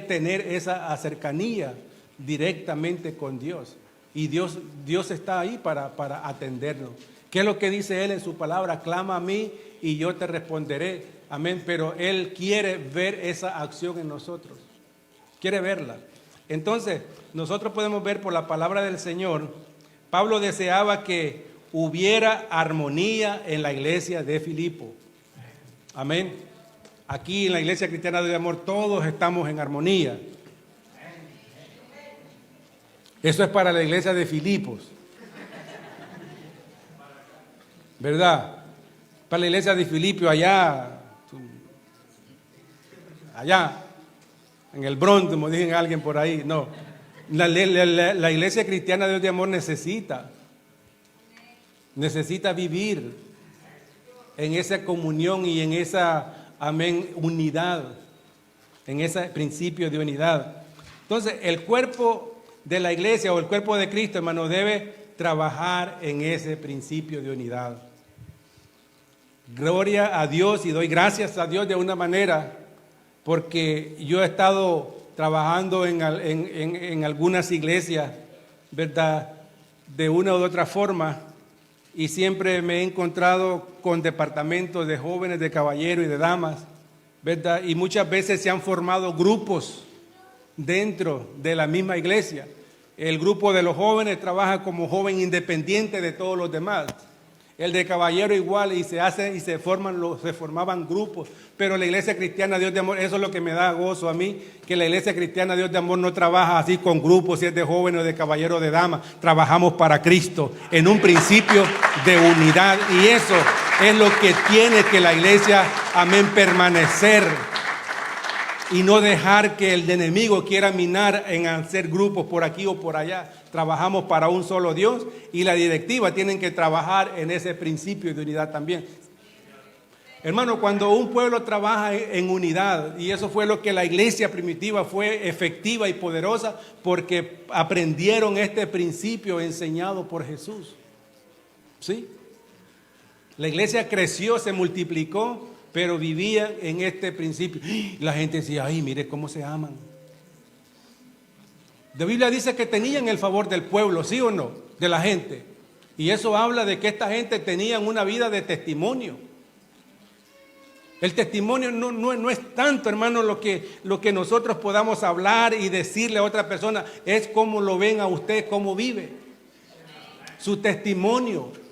tener esa cercanía directamente con Dios. Y Dios está ahí para atendernos. ¿Qué es lo que dice Él en su palabra? Clama a mí y yo te responderé. Amén. Pero Él quiere ver esa acción en nosotros. Quiere verla. Entonces, nosotros podemos ver por la palabra del Señor, Pablo deseaba que hubiera armonía en la iglesia de Filipo. Amén. Aquí en la Iglesia Cristiana de Amor todos estamos en armonía. Eso es para la iglesia de Filipos, ¿verdad? Para la iglesia de Filipio allá en el Bronx, como dicen alguien por ahí. No, la iglesia cristiana de Dios de Amor necesita vivir en esa comunión y en esa, amén, unidad, en ese principio de unidad. Entonces, el cuerpo de la iglesia o el cuerpo de Cristo, hermano, debe trabajar en ese principio de unidad. Gloria a Dios y doy gracias a Dios de una manera, porque yo he estado trabajando en algunas iglesias, ¿verdad?, de una u otra forma, y siempre me he encontrado con departamentos de jóvenes, de caballeros y de damas, ¿verdad? Y muchas veces se han formado grupos dentro de la misma iglesia. El grupo de los jóvenes trabaja como joven independiente de todos los demás. El de caballero igual, y se formaban grupos. Pero la iglesia cristiana Dios de Amor, eso es lo que me da gozo a mí, que la iglesia cristiana Dios de Amor no trabaja así con grupos, si es de jóvenes o de caballero o de damas. Trabajamos para Cristo en un principio de unidad, y eso es lo que tiene que la iglesia, amén, permanecer. Y no dejar que el enemigo quiera minar en hacer grupos por aquí o por allá. Trabajamos para un solo Dios, y la directiva tienen que trabajar en ese principio de unidad también. Hermano, cuando un pueblo trabaja en unidad, y eso fue lo que la iglesia primitiva fue efectiva y poderosa, porque aprendieron este principio enseñado por Jesús. ¿Sí? La iglesia creció, se multiplicó, pero vivía en este principio. La gente decía, ay, mire cómo se aman. La Biblia dice que tenían el favor del pueblo, ¿sí o no? De la gente. Y eso habla de que esta gente tenía una vida de testimonio. El testimonio no es tanto, hermano, lo que nosotros podamos hablar y decirle a otra persona, es cómo lo ven a usted, cómo vive. Su testimonio.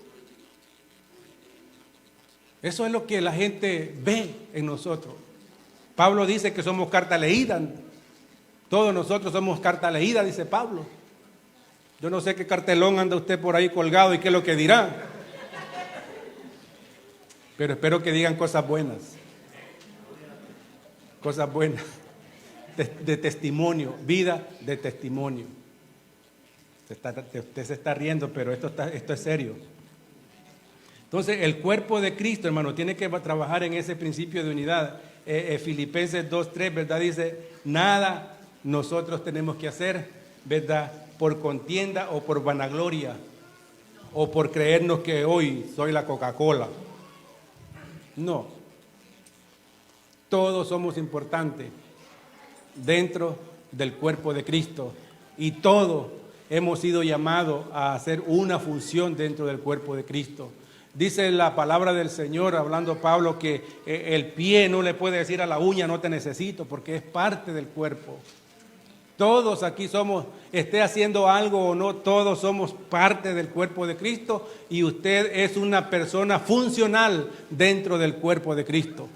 Eso es lo que la gente ve en nosotros. Pablo dice que somos carta leída. Todos nosotros somos carta leída, dice Pablo. Yo no sé qué cartelón anda usted por ahí colgado y qué es lo que dirán. Pero espero que digan cosas buenas. Cosas buenas. De testimonio, vida de testimonio. Usted se está riendo, pero esto es serio. Entonces, el cuerpo de Cristo, hermano, tiene que trabajar en ese principio de unidad. Filipenses 2:3, ¿verdad? Dice, nada nosotros tenemos que hacer, ¿verdad?, por contienda o por vanagloria, o por creernos que hoy soy la Coca-Cola. No. Todos somos importantes dentro del cuerpo de Cristo, y todos hemos sido llamados a hacer una función dentro del cuerpo de Cristo. Dice la palabra del Señor, hablando Pablo, que el pie no le puede decir a la uña, no te necesito, porque es parte del cuerpo. Todos aquí somos, esté haciendo algo o no, todos somos parte del cuerpo de Cristo, y usted es una persona funcional dentro del cuerpo de Cristo.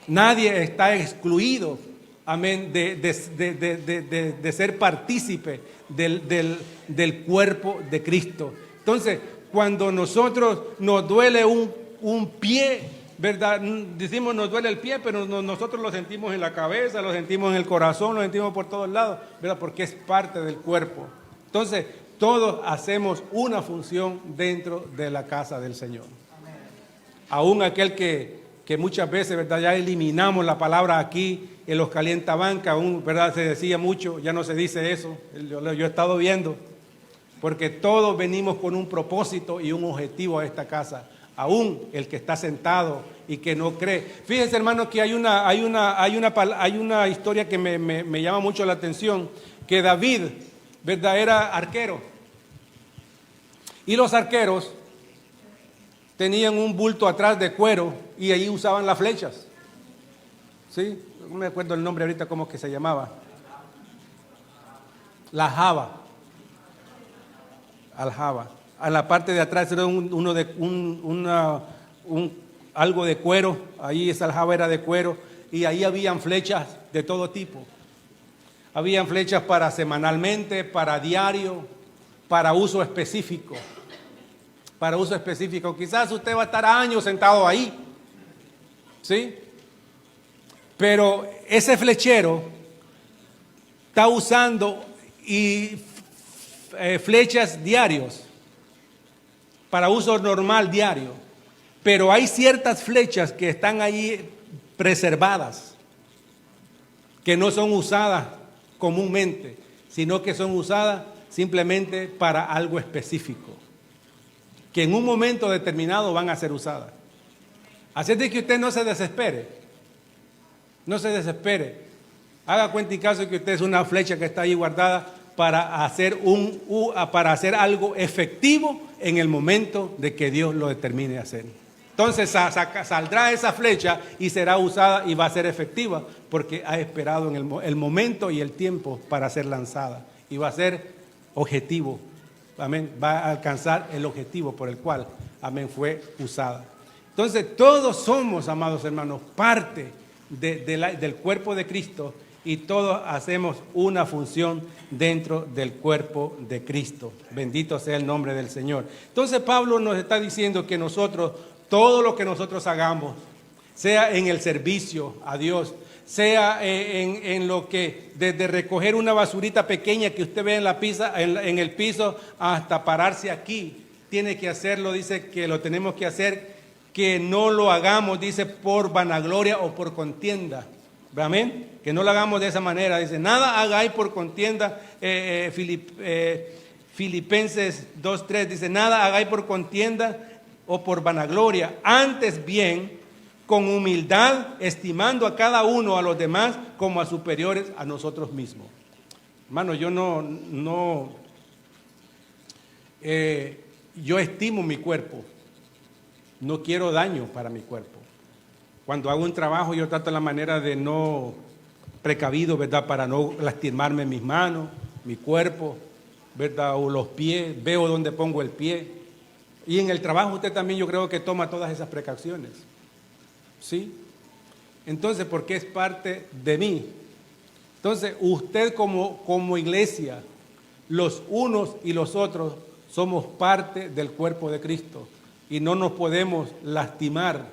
Nadie está excluido, amén, de ser partícipe del cuerpo de Cristo. Entonces, cuando nosotros nos duele un pie, ¿verdad? Decimos nos duele el pie, pero nosotros lo sentimos en la cabeza, lo sentimos en el corazón, lo sentimos por todos lados, ¿verdad? Porque es parte del cuerpo. Entonces, todos hacemos una función dentro de la casa del Señor. Aún aquel que muchas veces, ¿verdad?, ya eliminamos la palabra aquí en los calientabancas, aún, ¿verdad?, se decía mucho, ya no se dice eso, yo he estado viendo, porque todos venimos con un propósito y un objetivo a esta casa, aún el que está sentado y que no cree. Fíjense, hermanos, que hay una historia que me llama mucho la atención, que David, ¿verdad?, era arquero, y los arqueros tenían un bulto atrás de cuero y ahí usaban las flechas. ¿Sí? No me acuerdo el nombre ahorita, cómo que se llamaba. La java. Aljaba. A la parte de atrás era algo de cuero. Ahí esa aljaba era de cuero y ahí habían flechas de todo tipo. Habían flechas para semanalmente, para diario, para uso específico. Para uso específico. Quizás usted va a estar años sentado ahí, ¿sí? Pero ese flechero está usando flechas diarios para uso normal diario. Pero hay ciertas flechas que están ahí preservadas, que no son usadas comúnmente, sino que son usadas simplemente para algo específico, que en un momento determinado van a ser usadas. Así es de que usted no se desespere. No se desespere. Haga cuenta y caso que usted es una flecha que está ahí guardada para hacer algo efectivo en el momento de que Dios lo determine hacer. Entonces saldrá esa flecha y será usada y va a ser efectiva porque ha esperado en el momento y el tiempo para ser lanzada y va a ser objetivo. Amén, va a alcanzar el objetivo por el cual, amén, fue usada. Entonces todos somos, amados hermanos, parte del cuerpo de Cristo y todos hacemos una función dentro del cuerpo de Cristo. Bendito sea el nombre del Señor. Entonces Pablo nos está diciendo que nosotros, todo lo que nosotros hagamos, sea en el servicio a Dios, sea en lo que, desde recoger una basurita pequeña que usted ve en el piso hasta pararse aquí, tiene que hacerlo, dice que lo tenemos que hacer, que no lo hagamos, dice, por vanagloria o por contienda. Amén, que no lo hagamos de esa manera, dice, nada hagáis por contienda. Filipenses 2:3 dice, nada hagáis por contienda o por vanagloria, antes bien con humildad, estimando a cada uno a los demás como a superiores a nosotros mismos. Hermano, yo estimo mi cuerpo, no quiero daño para mi cuerpo. Cuando hago un trabajo yo trato la manera de no precavido, ¿verdad?, para no lastimarme mis manos, mi cuerpo, ¿verdad?, o los pies, veo dónde pongo el pie. Y en el trabajo usted también, yo creo que toma todas esas precauciones. ¿Sí? Entonces, porque es parte de mí. Entonces, usted como iglesia, los unos y los otros, somos parte del cuerpo de Cristo. Y no nos podemos lastimar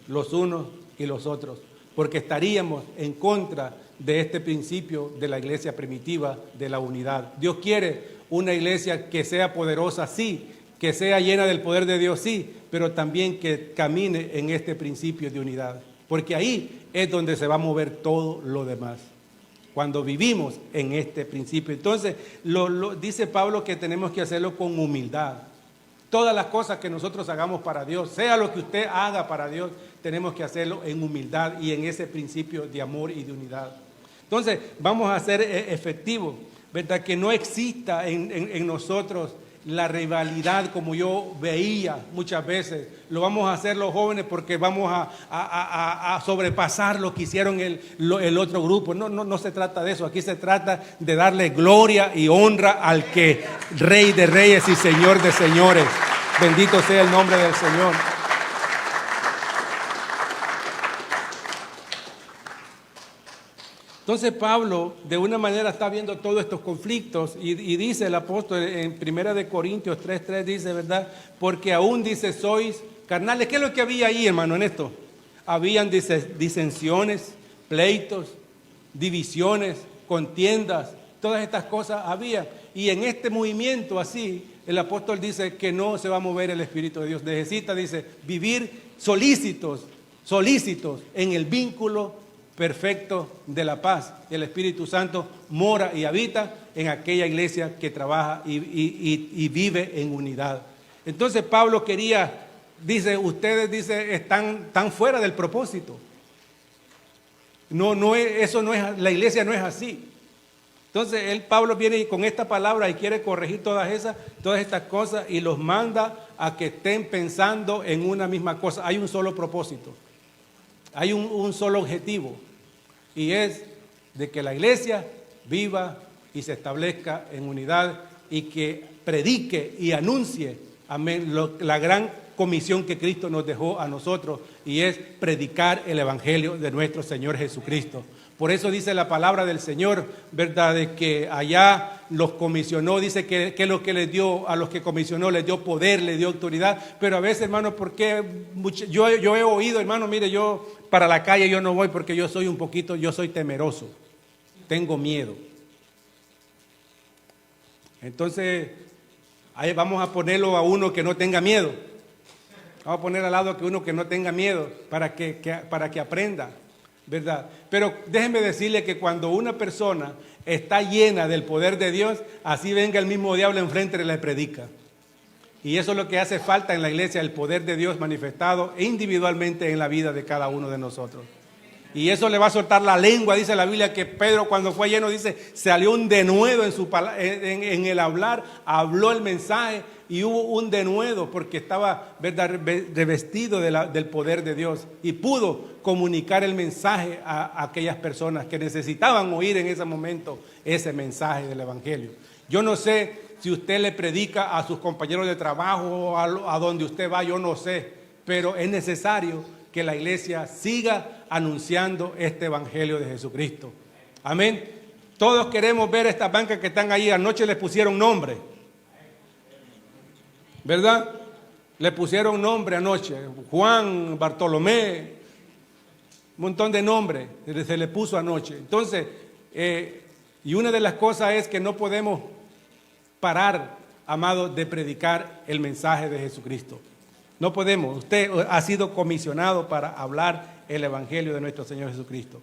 los unos y los otros, porque estaríamos en contra de este principio de la iglesia primitiva, de la unidad. Dios quiere una iglesia que sea poderosa, sí, que sea llena del poder de Dios, sí, pero también que camine en este principio de unidad, porque ahí es donde se va a mover todo lo demás, cuando vivimos en este principio. Entonces, dice Pablo que tenemos que hacerlo con humildad. Todas las cosas que nosotros hagamos para Dios, sea lo que usted haga para Dios, tenemos que hacerlo en humildad y en ese principio de amor y de unidad. Entonces, vamos a hacer efectivo, ¿verdad?, que no exista en nosotros la rivalidad como yo veía muchas veces. Lo vamos a hacer los jóvenes porque vamos a sobrepasar lo que hicieron el otro grupo. No se trata de eso. Aquí se trata de darle gloria y honra al que Rey de Reyes y Señor de Señores. Bendito sea el nombre del Señor. Entonces Pablo de una manera está viendo todos estos conflictos y dice el apóstol en 1 Corintios 3:3 dice, ¿verdad? Porque aún dice, sois carnales. ¿Qué es lo que había ahí, hermano, en esto? Habían disensiones, pleitos, divisiones, contiendas, todas estas cosas había. Y en este movimiento así, el apóstol dice que no se va a mover el Espíritu de Dios. Necesita, dice, vivir solícitos en el vínculo perfecto de la paz. El Espíritu Santo mora y habita en aquella iglesia que trabaja y vive en unidad. Entonces Pablo quería, dice, ustedes, dice, están fuera del propósito. Eso no es, la iglesia no es así. Entonces Pablo viene con esta palabra y quiere corregir todas estas cosas y los manda a que estén pensando en una misma cosa. Hay un solo propósito, hay un solo objetivo, y es de que la iglesia viva y se establezca en unidad y que predique y anuncie, amén, la gran comisión que Cristo nos dejó a nosotros, y es predicar el evangelio de nuestro Señor Jesucristo. Por eso dice la palabra del Señor, ¿verdad?, de que allá los comisionó, dice que lo que les dio, a los que comisionó les dio poder, les dio autoridad. Pero a veces, hermano, porque yo he oído, hermano, mire, yo para la calle yo no voy porque yo soy temeroso, tengo miedo. Entonces, ahí vamos a ponerlo a uno que no tenga miedo. Vamos a poner al lado que uno que no tenga miedo para que aprenda, ¿verdad? Pero déjenme decirle que cuando una persona está llena del poder de Dios, así venga el mismo diablo enfrente y le predica. Y eso es lo que hace falta en la iglesia, el poder de Dios manifestado individualmente en la vida de cada uno de nosotros. Y eso le va a soltar la lengua, dice la Biblia, que Pedro cuando fue lleno, dice, salió un denuedo en el hablar, habló el mensaje y hubo un denuedo porque estaba, ¿verdad?, revestido del poder de Dios y pudo comunicar el mensaje a aquellas personas que necesitaban oír en ese momento ese mensaje del evangelio. Yo no sé si usted le predica a sus compañeros de trabajo, a donde usted va, yo no sé, pero es necesario que la iglesia siga anunciando este evangelio de Jesucristo. Amén. Todos queremos ver estas bancas que están ahí. Anoche les pusieron nombre, ¿verdad? Le pusieron nombre anoche. Juan, Bartolomé, un montón de nombres se le puso anoche. Entonces, y una de las cosas es que no podemos parar, amados, de predicar el mensaje de Jesucristo. No podemos. Usted ha sido comisionado para hablar el evangelio de nuestro Señor Jesucristo.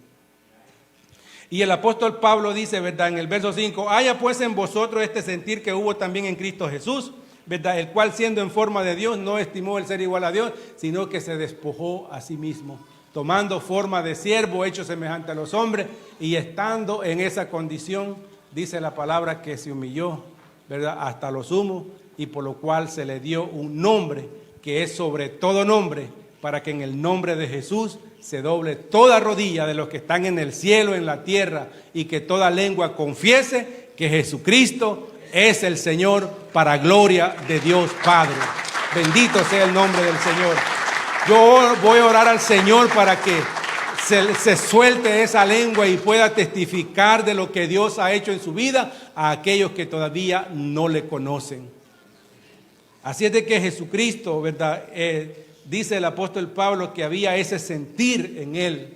Y el apóstol Pablo dice, ¿verdad?, en el verso 5, haya pues en vosotros este sentir que hubo también en Cristo Jesús, ¿verdad?, el cual siendo en forma de Dios no estimó el ser igual a Dios, sino que se despojó a sí mismo, tomando forma de siervo, hecho semejante a los hombres, y estando en esa condición, dice la palabra, que se humilló, ¿verdad?, hasta lo sumo, y por lo cual se le dio un nombre que es sobre todo nombre, para que en el nombre de Jesús se doble toda rodilla de los que están en el cielo, en la tierra, y que toda lengua confiese que Jesucristo es el Señor, para gloria de Dios Padre. Bendito sea el nombre del Señor. Yo voy a orar al Señor para que se suelte esa lengua y pueda testificar de lo que Dios ha hecho en su vida a aquellos que todavía no le conocen. Así es de que Jesucristo, ¿verdad?, dice el apóstol Pablo que había ese sentir en él,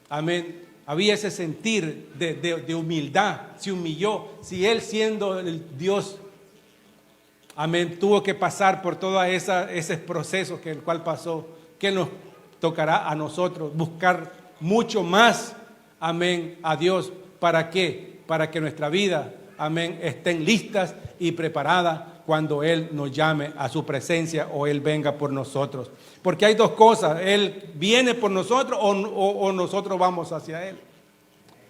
amén, había ese sentir de humildad, se humilló. Si él siendo el Dios, amén, tuvo que pasar por todos esos procesos que el cual pasó, que nos tocará a nosotros buscar mucho más, amén, a Dios. ¿Para qué? Para que nuestra vida, amén, estén listas y preparadas cuando Él nos llame a su presencia o Él venga por nosotros. Porque hay dos cosas, Él viene por nosotros o nosotros vamos hacia Él.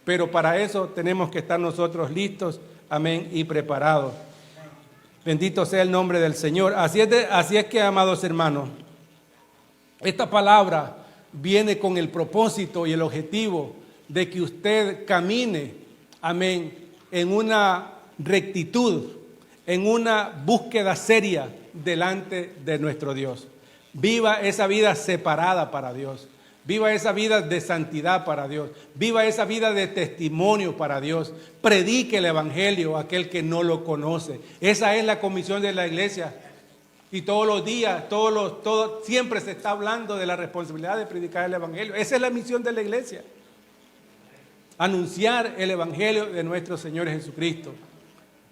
Pero para eso tenemos que estar nosotros listos, amén, y preparados. Bendito sea el nombre del Señor. Así es que, amados hermanos, esta palabra viene con el propósito y el objetivo de que usted camine, amén, en una rectitud, en una búsqueda seria delante de nuestro Dios. Viva esa vida separada para Dios. Viva esa vida de santidad para Dios. Viva esa vida de testimonio para Dios. Predique el evangelio a aquel que no lo conoce. Esa es la comisión de la iglesia. Y todos los días, siempre se está hablando de la responsabilidad de predicar el evangelio. Esa es la misión de la iglesia. anunciar el Evangelio de nuestro Señor Jesucristo.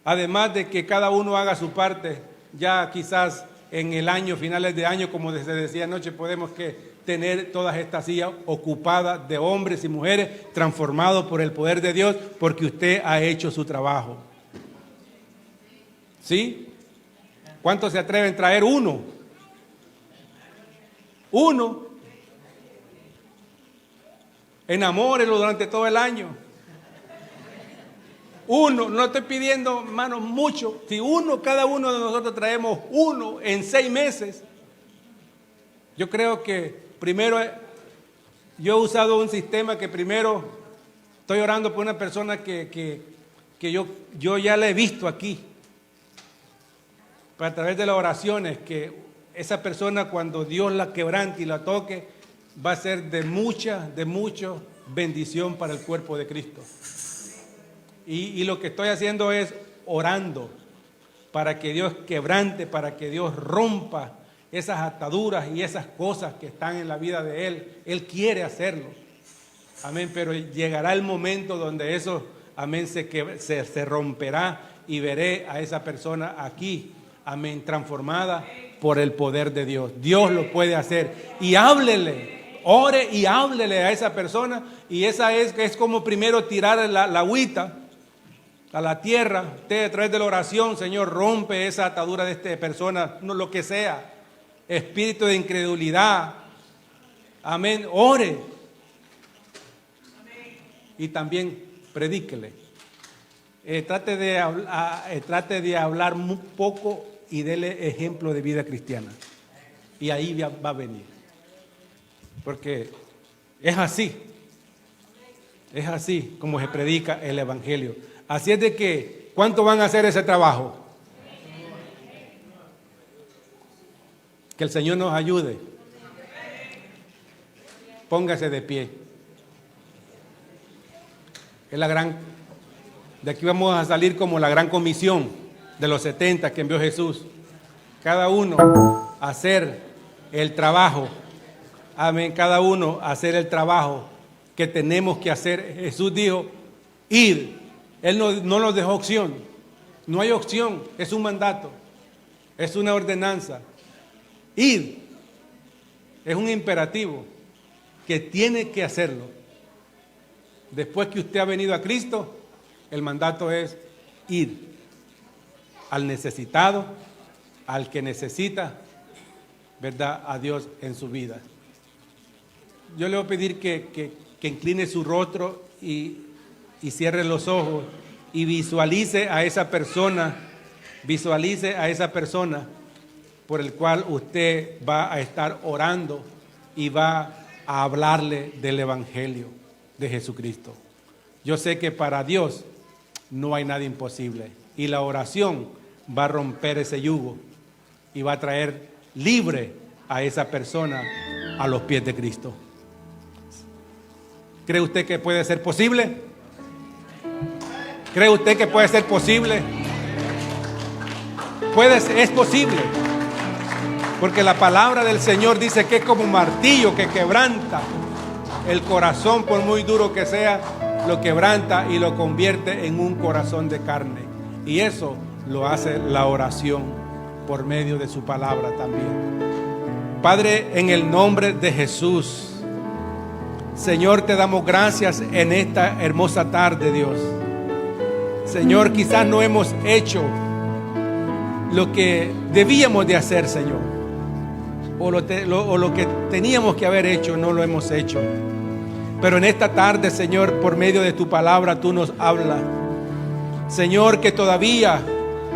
Además de que cada uno haga su parte, ya quizás en el año, finales de año, como se decía anoche, podemos tener todas estas sillas ocupadas de hombres y mujeres transformados por el poder de Dios, porque usted ha hecho su trabajo. ¿Sí? ¿Cuántos se atreven a traer uno? Uno. Enamórelo durante todo el año. Uno, no estoy pidiendo, hermanos, mucho. Si cada uno de nosotros traemos uno en 6 meses, yo creo que primero, yo he usado un sistema que primero estoy orando por una persona que yo ya la he visto aquí, a través de las oraciones, que esa persona cuando Dios la quebrante y la toque, va a ser de mucha bendición para el cuerpo de Cristo. Y lo que estoy haciendo es orando para que Dios quebrante, para que Dios rompa esas ataduras y esas cosas que están en la vida de Él. Él quiere hacerlo. Amén, pero llegará el momento donde eso, amén, se romperá y veré a esa persona aquí, amén, transformada por el poder de Dios. Dios lo puede hacer. Y háblele, ore y háblele a esa persona. Y esa es como primero tirar la agüita a la tierra. Usted a través de la oración, Señor, rompe esa atadura de esta persona, no, lo que sea, espíritu de incredulidad. Amén, ore. Y también predíquele. Trate de hablar muy poco y dele ejemplo de vida cristiana. Y ahí va a venir. Porque es así como se predica el Evangelio. Así es de que, ¿cuánto van a hacer ese trabajo? Que el Señor nos ayude. Póngase de pie. De aquí vamos a salir como la gran comisión de los 70 que envió Jesús. Cada uno a hacer el trabajo. Amén. Cada uno a hacer el trabajo que tenemos que hacer. Jesús dijo, ir. Él no nos dejó opción. No hay opción. Es un mandato. Es una ordenanza. Ir. Es un imperativo que tiene que hacerlo. Después que usted ha venido a Cristo, el mandato es ir al necesitado, al que necesita, ¿verdad?, a Dios en su vida. Yo le voy a pedir que incline su rostro y cierre los ojos y visualice a esa persona por el cual usted va a estar orando y va a hablarle del Evangelio de Jesucristo. Yo sé que para Dios no hay nada imposible y la oración va a romper ese yugo y va a traer libre a esa persona a los pies de Cristo. ¿Cree usted que puede ser posible? ¿Cree usted que puede ser posible? Es posible. Porque la palabra del Señor dice que es como un martillo que quebranta el corazón, por muy duro que sea, lo quebranta y lo convierte en un corazón de carne. Y eso lo hace la oración por medio de su palabra también. Padre, en el nombre de Jesús, Señor, te damos gracias en esta hermosa tarde, Dios. Señor, quizás no hemos hecho lo que debíamos de hacer, Señor, o lo que teníamos que haber hecho, no lo hemos hecho. Pero en esta tarde, Señor, por medio de tu palabra, tú nos hablas, Señor, que todavía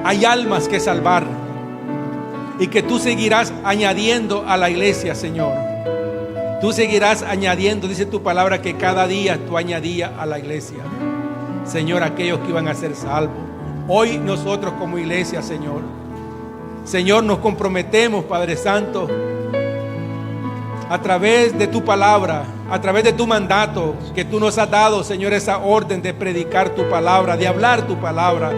hay almas que salvar y que tú seguirás añadiendo a la iglesia, Señor. Tú seguirás añadiendo, dice tu palabra, que cada día tú añadías a la iglesia, Señor, aquellos que iban a ser salvos. Hoy nosotros como iglesia, Señor, nos comprometemos, Padre Santo, a través de tu palabra, a través de tu mandato que tú nos has dado, Señor, esa orden de predicar tu palabra, de hablar tu palabra,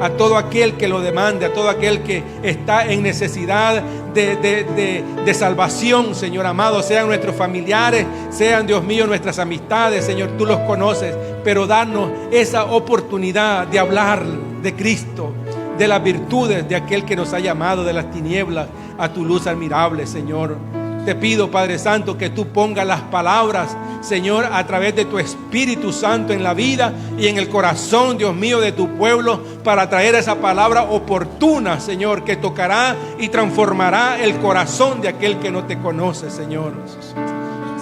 a todo aquel que lo demande, a todo aquel que está en necesidad de salvación, Señor amado, sean nuestros familiares, sean, Dios mío, nuestras amistades, Señor, tú los conoces, pero danos esa oportunidad de hablar de Cristo, de las virtudes de aquel que nos ha llamado de las tinieblas a tu luz admirable, Señor. Te pido, Padre Santo, que tú pongas las palabras, Señor, a través de tu Espíritu Santo en la vida y en el corazón, Dios mío, de tu pueblo, para traer esa palabra oportuna, Señor, que tocará y transformará el corazón de aquel que no te conoce, Señor.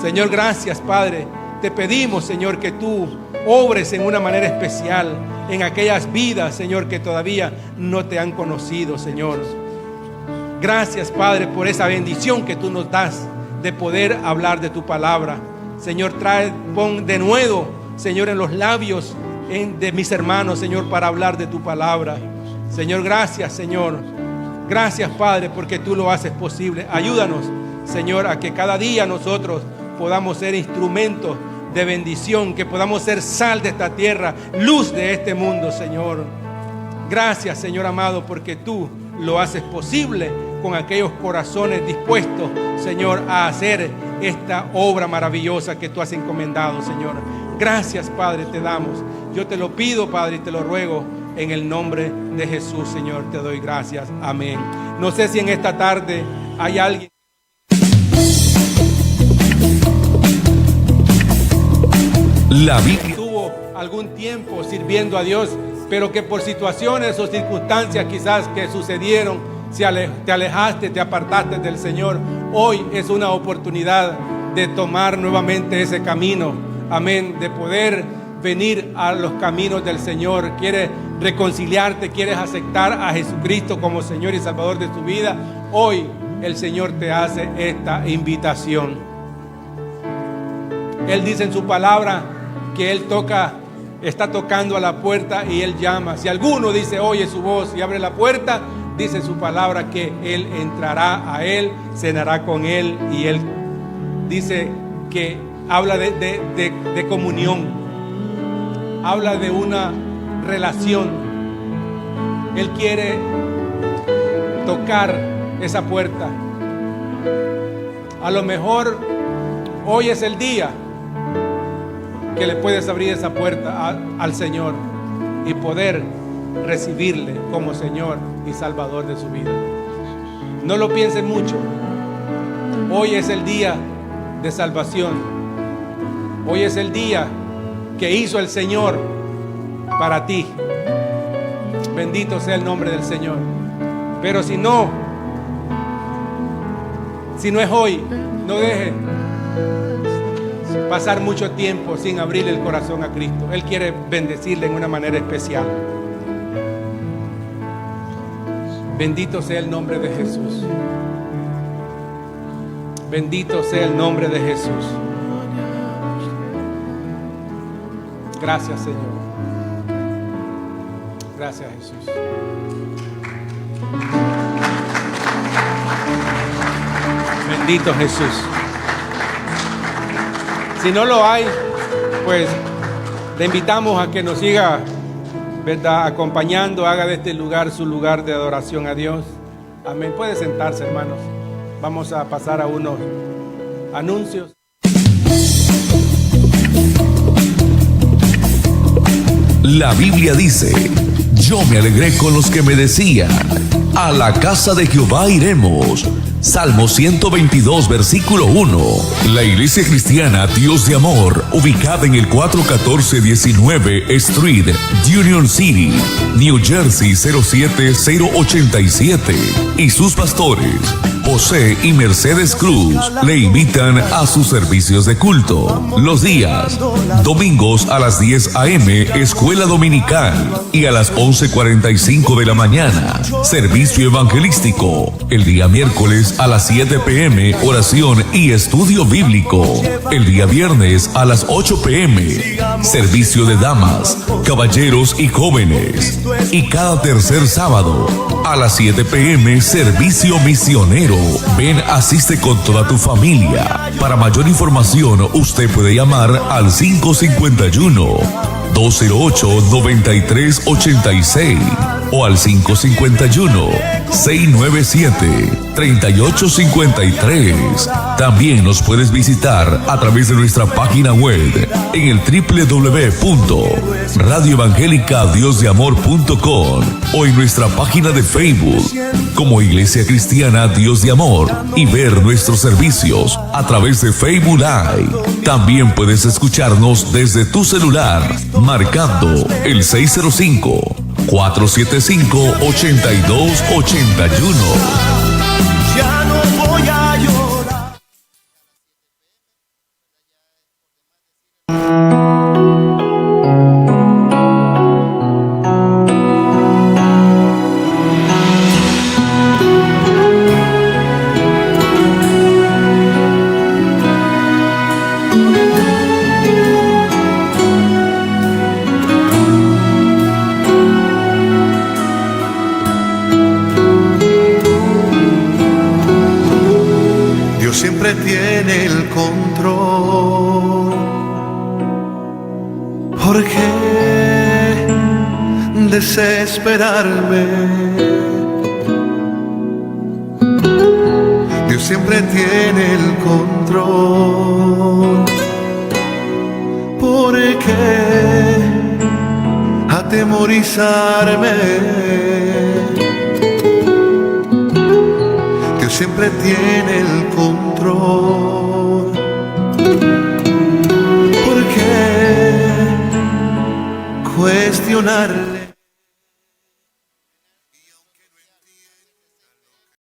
Señor, gracias, Padre. Te pedimos, Señor, que tú obres en una manera especial en aquellas vidas, Señor, que todavía no te han conocido, Señor. Gracias, Padre, por esa bendición que tú nos das de poder hablar de tu palabra. Señor, pon de nuevo, Señor, en los labios de mis hermanos, Señor, para hablar de tu palabra. Señor, gracias, Señor. Gracias, Padre, porque tú lo haces posible. Ayúdanos, Señor, a que cada día nosotros podamos ser instrumentos de bendición, que podamos ser sal de esta tierra, luz de este mundo, Señor. Gracias, Señor amado, porque tú lo haces posible con aquellos corazones dispuestos, Señor, a hacer esta obra maravillosa que tú has encomendado, Señor. Gracias, Padre, te damos. Yo te lo pido, Padre, y te lo ruego en el nombre de Jesús, Señor. Te doy gracias. Amén. No sé si en esta tarde hay alguien. La Biblia Tuvo algún tiempo sirviendo a Dios, pero que por situaciones o circunstancias quizás que sucedieron, te alejaste, te apartaste del Señor. Hoy es una oportunidad de tomar nuevamente ese camino, amén, de poder venir a los caminos del Señor. Quieres reconciliarte, quieres aceptar a Jesucristo como Señor y Salvador de tu vida. Hoy el Señor te hace esta invitación. Él dice en su palabra que Él está tocando a la puerta y Él llama. Si alguno dice, oye su voz y abre la puerta, dice su palabra que Él entrará a Él, cenará con Él, y Él dice que habla de comunión, habla de una relación. Él quiere tocar esa puerta. A lo mejor hoy es el día que le puedes abrir esa puerta al Señor y poder recibirle como Señor y Salvador de su vida. No lo pienses mucho. Hoy es el día de salvación. Hoy es el día que hizo el Señor para ti. Bendito sea el nombre del Señor. Pero si no es hoy, no deje pasar mucho tiempo sin abrirle el corazón a Cristo. Él quiere bendecirle en una manera especial. Bendito sea el nombre de Jesús. Bendito sea el nombre de Jesús. Gracias, Señor. Gracias, Jesús. Bendito Jesús. Si no lo hay, pues le invitamos a que nos siga, ¿verdad?, acompañando. Haga de este lugar su lugar de adoración a Dios. Amén. Puede sentarse, hermanos. Vamos a pasar a unos anuncios. La Biblia dice: yo me alegré con los que me decían, a la casa de Jehová iremos. Salmo 122, versículo 1. La Iglesia Cristiana Dios de Amor, ubicada en el 414-19 Street, Union City, New Jersey 07087, y sus pastores José y Mercedes Cruz le invitan a sus servicios de culto. Los días: domingos a las 10 a.m. escuela dominical, y a las 11:45 de la mañana servicio evangelístico. El día miércoles a las 7 p.m. oración y estudio bíblico. El día viernes a las 8 p.m. servicio de damas, caballeros y jóvenes. Y cada tercer sábado a las 7 p.m. servicio misionero. Ven, asiste con toda tu familia. Para mayor información, usted puede llamar al 551-208-9386 o al 551-697-3853. También nos puedes visitar a través de nuestra página web en el www.radioevangelicadiosdeamor.com o en nuestra página de Facebook como Iglesia Cristiana Dios de Amor y ver nuestros servicios a través de Facebook Live. También puedes escucharnos desde tu celular marcando el 605-475-8281. Ya no voy a llorar. Siempre tiene el control. ¿Por qué desesperarme? Dios siempre tiene el control. ¿Por qué atemorizarme? Dios siempre tiene el control. ¿Por qué cuestionar?